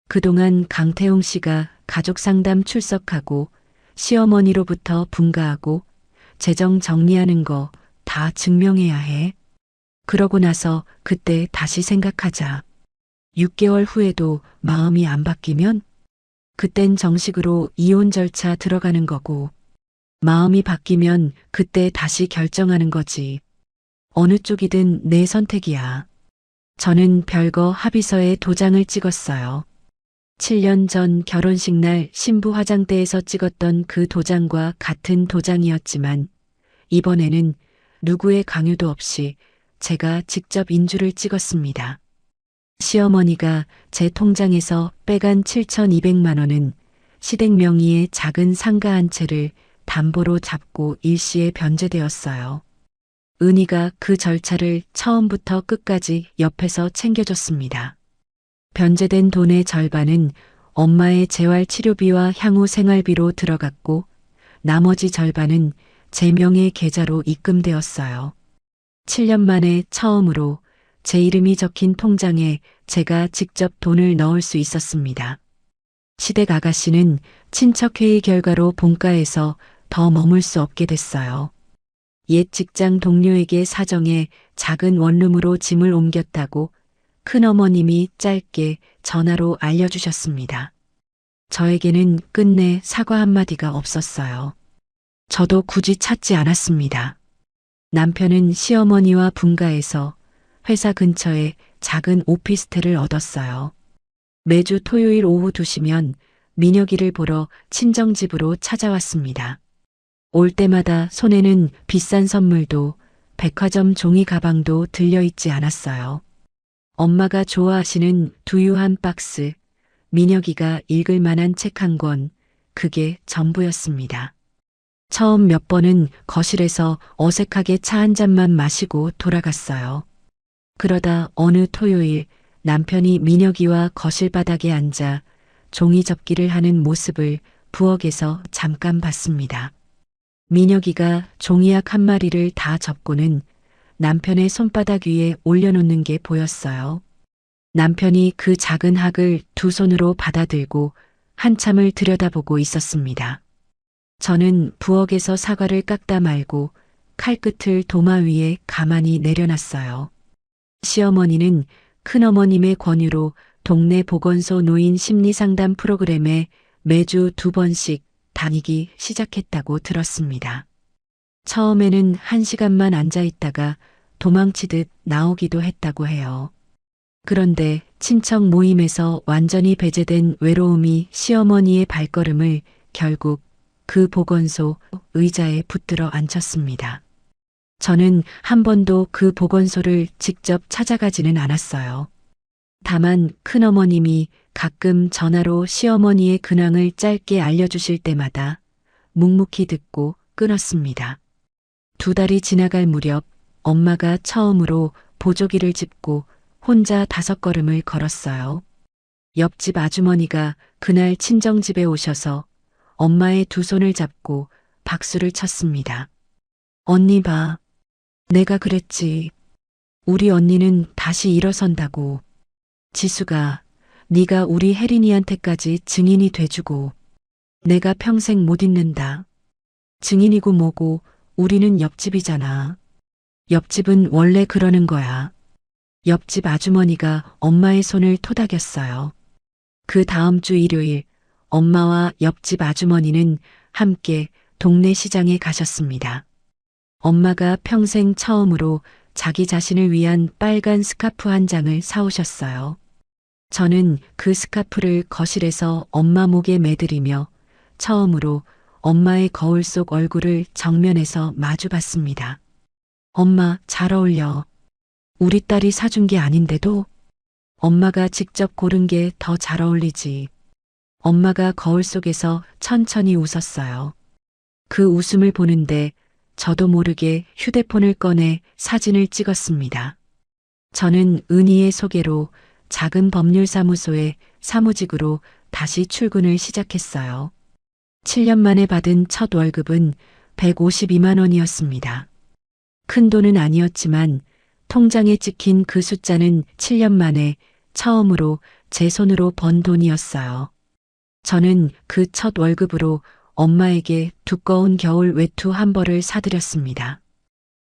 그동안 강태웅 씨가 가족상담 출석하고 시어머니로부터 분가하고 재정 정리하는 거 다 증명해야 해. 그러고 나서 그때 다시 생각하자. 6개월 후에도 마음이 안 바뀌면 그땐 정식으로 이혼 절차 들어가는 거고, 마음이 바뀌면 그때 다시 결정하는 거지. 어느 쪽이든 내 선택이야. 저는 별거 합의서에 도장을 찍었어요. 7년 전 결혼식 날 신부 화장대에서 찍었던 그 도장과 같은 도장이었지만 이번에는 누구의 강요도 없이 제가 직접 인주를 찍었습니다. 시어머니가 제 통장에서 빼간 7,200만 원은 시댁 명의의 작은 상가 한 채를 담보로 잡고 일시에 변제되었어요. 은희가 그 절차를 처음부터 끝까지 옆에서 챙겨줬습니다. 변제된 돈의 절반은 엄마의 재활치료비와 향후 생활비로 들어갔고 나머지 절반은 제 명의 계좌로 입금되었어요. 7년 만에 처음으로 제 이름이 적힌 통장에 제가 직접 돈을 넣을 수 있었습니다. 시댁 아가씨는 친척회의 결과로 본가에서 더 머물 수 없게 됐어요. 옛 직장 동료에게 사정해 작은 원룸으로 짐을 옮겼다고 큰어머님이 짧게 전화로 알려주셨습니다. 저에게는 끝내 사과 한마디가 없었어요. 저도 굳이 찾지 않았습니다. 남편은 시어머니와 분가해서 회사 근처에 작은 오피스텔을 얻었어요. 매주 토요일 오후 2시면 민혁이를 보러 친정집으로 찾아왔습니다. 올 때마다 손에는 비싼 선물도 백화점 종이 가방도 들려있지 않았어요. 엄마가 좋아하시는 두유 한 박스, 민혁이가 읽을 만한 책 한 권, 그게 전부였습니다. 처음 몇 번은 거실에서 어색하게 차 한 잔만 마시고 돌아갔어요. 그러다 어느 토요일 남편이 민혁이와 거실 바닥에 앉아 종이 접기를 하는 모습을 부엌에서 잠깐 봤습니다. 민혁이가 종이약 한 마리를 다 접고는 남편의 손바닥 위에 올려놓는 게 보였어요. 남편이 그 작은 학을 두 손으로 받아들고 한참을 들여다보고 있었습니다. 저는 부엌에서 사과를 깎다 말고 칼끝을 도마 위에 가만히 내려놨어요. 시어머니는 큰어머님의 권유로 동네 보건소 노인 심리상담 프로그램에 매주 2번씩 다니기 시작했다고 들었습니다. 처음에는 1시간만 앉아 있다가 도망치듯 나오기도 했다고 해요. 그런데 친척 모임에서 완전히 배제된 외로움이 시어머니의 발걸음을 결국 그 보건소 의자에 붙들어 앉혔습니다. 저는 한 번도 그 보건소를 직접 찾아가지는 않았어요. 다만 큰어머님이 가끔 전화로 시어머니의 근황을 짧게 알려주실 때마다 묵묵히 듣고 끊었습니다. 2달이 지나갈 무렵 엄마가 처음으로 보조기를 짚고 혼자 5걸음을 걸었어요. 옆집 아주머니가 그날 친정집에 오셔서 엄마의 두 손을 잡고 박수를 쳤습니다. 언니 봐. 내가 그랬지. 우리 언니는 다시 일어선다고. 지수가 네가 우리 혜린이한테까지 증인이 돼주고 내가 평생 못 잊는다. 증인이고 뭐고 우리는 옆집이잖아. 옆집은 원래 그러는 거야. 옆집 아주머니가 엄마의 손을 토닥였어요. 그 다음 주 일요일 엄마와 옆집 아주머니는 함께 동네 시장에 가셨습니다. 엄마가 평생 처음으로 자기 자신을 위한 빨간 스카프 한 장을 사오셨어요. 저는 그 스카프를 거실에서 엄마 목에 매드리며 처음으로 엄마의 거울 속 얼굴을 정면에서 마주 봤습니다. 엄마, 잘 어울려. 우리 딸이 사준 게 아닌데도 엄마가 직접 고른 게 더 잘 어울리지. 엄마가 거울 속에서 천천히 웃었어요. 그 웃음을 보는데 저도 모르게 휴대폰을 꺼내 사진을 찍었습니다. 저는 은희의 소개로 작은 법률사무소에 사무직으로 다시 출근을 시작했어요. 7년 만에 받은 첫 월급은 152만 원이었습니다. 큰 돈은 아니었지만 통장에 찍힌 그 숫자는 7년 만에 처음으로 제 손으로 번 돈이었어요. 저는 그 첫 월급으로 엄마에게 두꺼운 겨울 외투 한 벌을 사드렸습니다.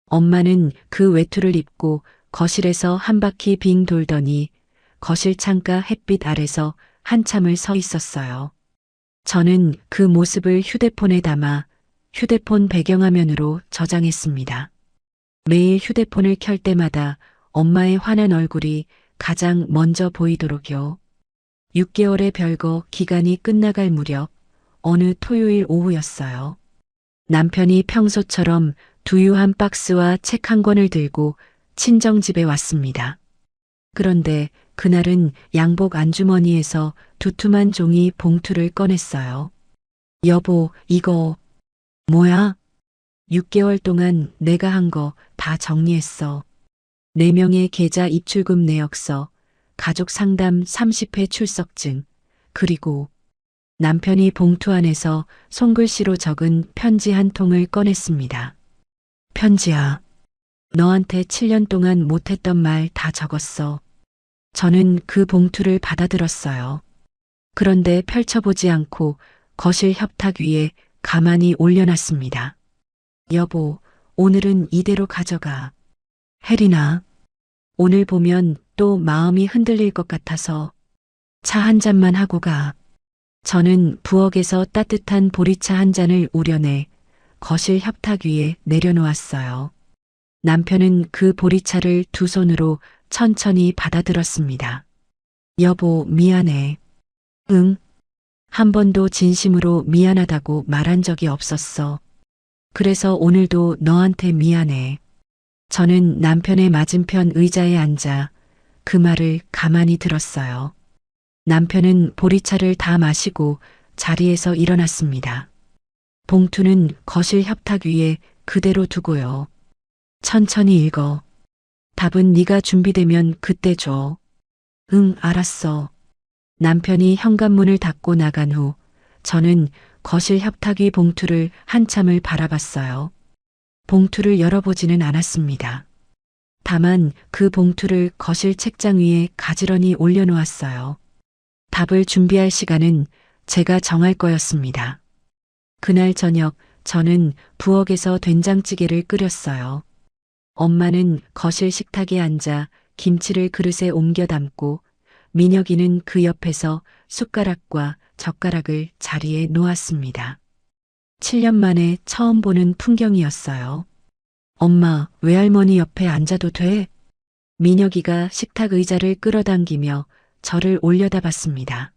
엄마는 그 외투를 입고 거실에서 한 바퀴 빙 돌더니 거실 창가 햇빛 아래서 한참을 서 있었어요. 저는 그 모습을 휴대폰에 담아 휴대폰 배경화면으로 저장했습니다. 매일 휴대폰을 켤 때마다 엄마의 환한 얼굴이 가장 먼저 보이도록요. 6개월의 별거 기간이 끝나갈 무렵 어느 토요일 오후였어요. 남편이 평소처럼 두유 한 박스와 책 한 권을 들고 친정집에 왔습니다. 그런데 그날은 양복 안주머니에서 두툼한 종이 봉투를 꺼냈어요. 여보, 이거 뭐야? 6개월 동안 내가 한 거 다 정리했어. 4명의 계좌 입출금 내역서, 가족 상담 30회 출석증, 그리고 남편이 봉투 안에서 손글씨로 적은 편지 한 통을 꺼냈습니다. 편지야. 너한테 7년 동안 못했던 말 다 적었어. 저는 그 봉투를 받아들었어요. 그런데 펼쳐보지 않고 거실 협탁 위에 가만히 올려놨습니다. 여보, 오늘은 이대로 가져가. 혜린아, 오늘 보면 또 마음이 흔들릴 것 같아서 차 한 잔만 하고 가. 저는 부엌에서 따뜻한 보리차 한 잔을 우려내 거실 협탁 위에 내려놓았어요. 남편은 그 보리차를 두 손으로 천천히 받아들었습니다. 여보, 미안해. 응. 한 번도 진심으로 미안하다고 말한 적이 없었어. 그래서 오늘도 너한테 미안해. 저는 남편의 맞은편 의자에 앉아 그 말을 가만히 들었어요. 남편은 보리차를 다 마시고 자리에서 일어났습니다. 봉투는 거실 협탁 위에 그대로 두고요. 천천히 읽어. 답은 네가 준비되면 그때 줘. 응, 알았어. 남편이 현관문을 닫고 나간 후 저는 거실 협탁 위 봉투를 한참을 바라봤어요. 봉투를 열어보지는 않았습니다. 다만 그 봉투를 거실 책장 위에 가지런히 올려놓았어요. 답을 준비할 시간은 제가 정할 거였습니다. 그날 저녁 저는 부엌에서 된장찌개를 끓였어요. 엄마는 거실 식탁에 앉아 김치를 그릇에 옮겨 담고 민혁이는 그 옆에서 숟가락과 젓가락을 자리에 놓았습니다. 7년 만에 처음 보는 풍경이었어요. 엄마, 외할머니 옆에 앉아도 돼? 민혁이가 식탁 의자를 끌어당기며 저를 올려다봤습니다.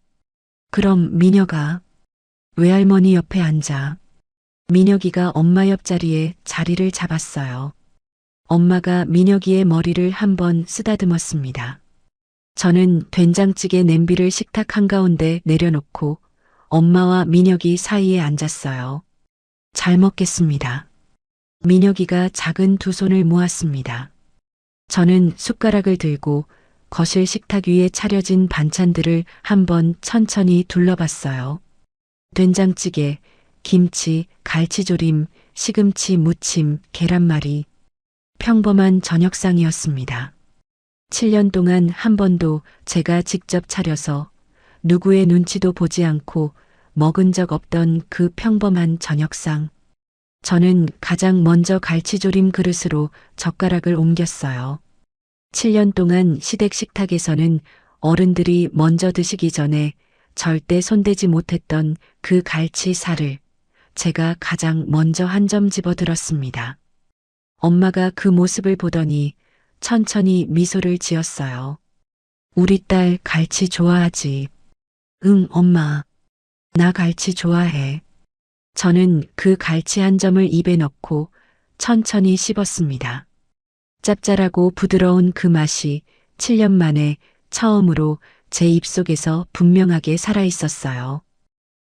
그럼 민혁아, 외할머니 옆에 앉아. 민혁이가 엄마 옆자리에 자리를 잡았어요. 엄마가 민혁이의 머리를 한번 쓰다듬었습니다. 저는 된장찌개 냄비를 식탁 한가운데 내려놓고 엄마와 민혁이 사이에 앉았어요. 잘 먹겠습니다. 민혁이가 작은 두 손을 모았습니다. 저는 숟가락을 들고 거실 식탁 위에 차려진 반찬들을 한번 천천히 둘러봤어요. 된장찌개, 김치, 갈치조림, 시금치 무침, 계란말이. 평범한 저녁상이었습니다. 7년 동안 한 번도 제가 직접 차려서 누구의 눈치도 보지 않고 먹은 적 없던 그 평범한 저녁상. 저는 가장 먼저 갈치조림 그릇으로 젓가락을 옮겼어요. 7년 동안 시댁 식탁에서는 어른들이 먼저 드시기 전에 절대 손대지 못했던 그 갈치 살을 제가 가장 먼저 한 점 집어들었습니다. 엄마가 그 모습을 보더니 천천히 미소를 지었어요. 우리 딸 갈치 좋아하지? 응, 엄마. 나 갈치 좋아해. 저는 그 갈치 한 점을 입에 넣고 천천히 씹었습니다. 짭짤하고 부드러운 그 맛이 7년 만에 처음으로 제 입속에서 분명하게 살아있었어요.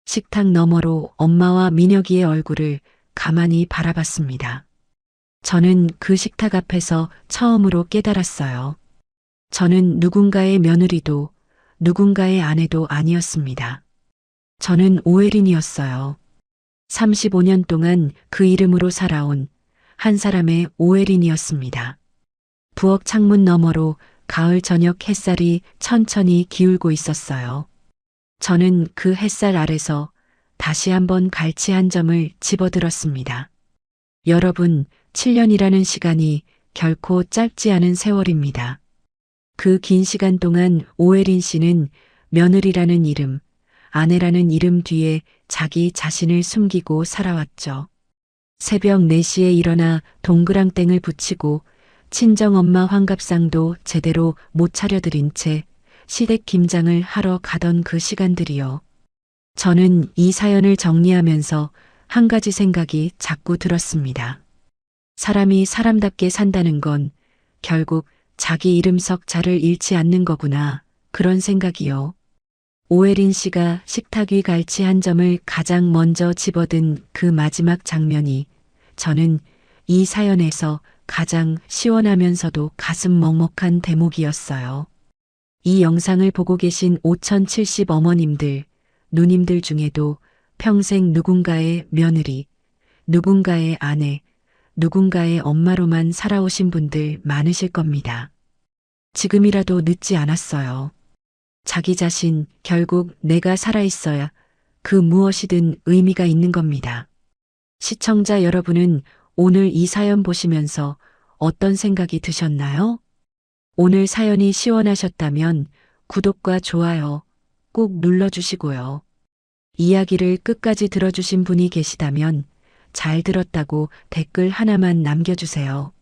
식탁 너머로 엄마와 민혁이의 얼굴을 가만히 바라봤습니다. 저는 그 식탁 앞에서 처음으로 깨달았어요. 저는 누군가의 며느리도 누군가의 아내도 아니었습니다. 저는 오혜린이었어요. 35년 동안 그 이름으로 살아온 한 사람의 오혜린이었습니다. 부엌 창문 너머로 가을 저녁 햇살이 천천히 기울고 있었어요. 저는 그 햇살 아래서 다시 한번 갈치 한 점을 집어들었습니다. 여러분, 7년이라는 시간이 결코 짧지 않은 세월입니다. 그 긴 시간 동안 오혜린 씨는 며느리라는 이름, 아내라는 이름 뒤에 자기 자신을 숨기고 살아왔죠. 새벽 4시에 일어나 동그랑땡을 붙이고 친정엄마 환갑상도 제대로 못 차려드린 채 시댁 김장을 하러 가던 그 시간들이요. 저는 이 사연을 정리하면서 한 가지 생각이 자꾸 들었습니다. 사람이 사람답게 산다는 건 결국 자기 이름 석 자를 잃지 않는 거구나. 그런 생각이요. 오혜린 씨가 식탁 위 갈치 한 점을 가장 먼저 집어든 그 마지막 장면이 저는 이 사연에서 가장 시원하면서도 가슴 먹먹한 대목이었어요. 이 영상을 보고 계신 5070 어머님들, 누님들 중에도 평생 누군가의 며느리, 누군가의 아내, 누군가의 엄마로만 살아오신 분들 많으실 겁니다. 지금이라도 늦지 않았어요. 자기 자신, 결국 내가 살아있어야 그 무엇이든 의미가 있는 겁니다. 시청자 여러분은 오늘 이 사연 보시면서 어떤 생각이 드셨나요? 오늘 사연이 시원하셨다면 구독과 좋아요 꼭 눌러주시고요. 이야기를 끝까지 들어주신 분이 계시다면 잘 들었다고 댓글 하나만 남겨주세요.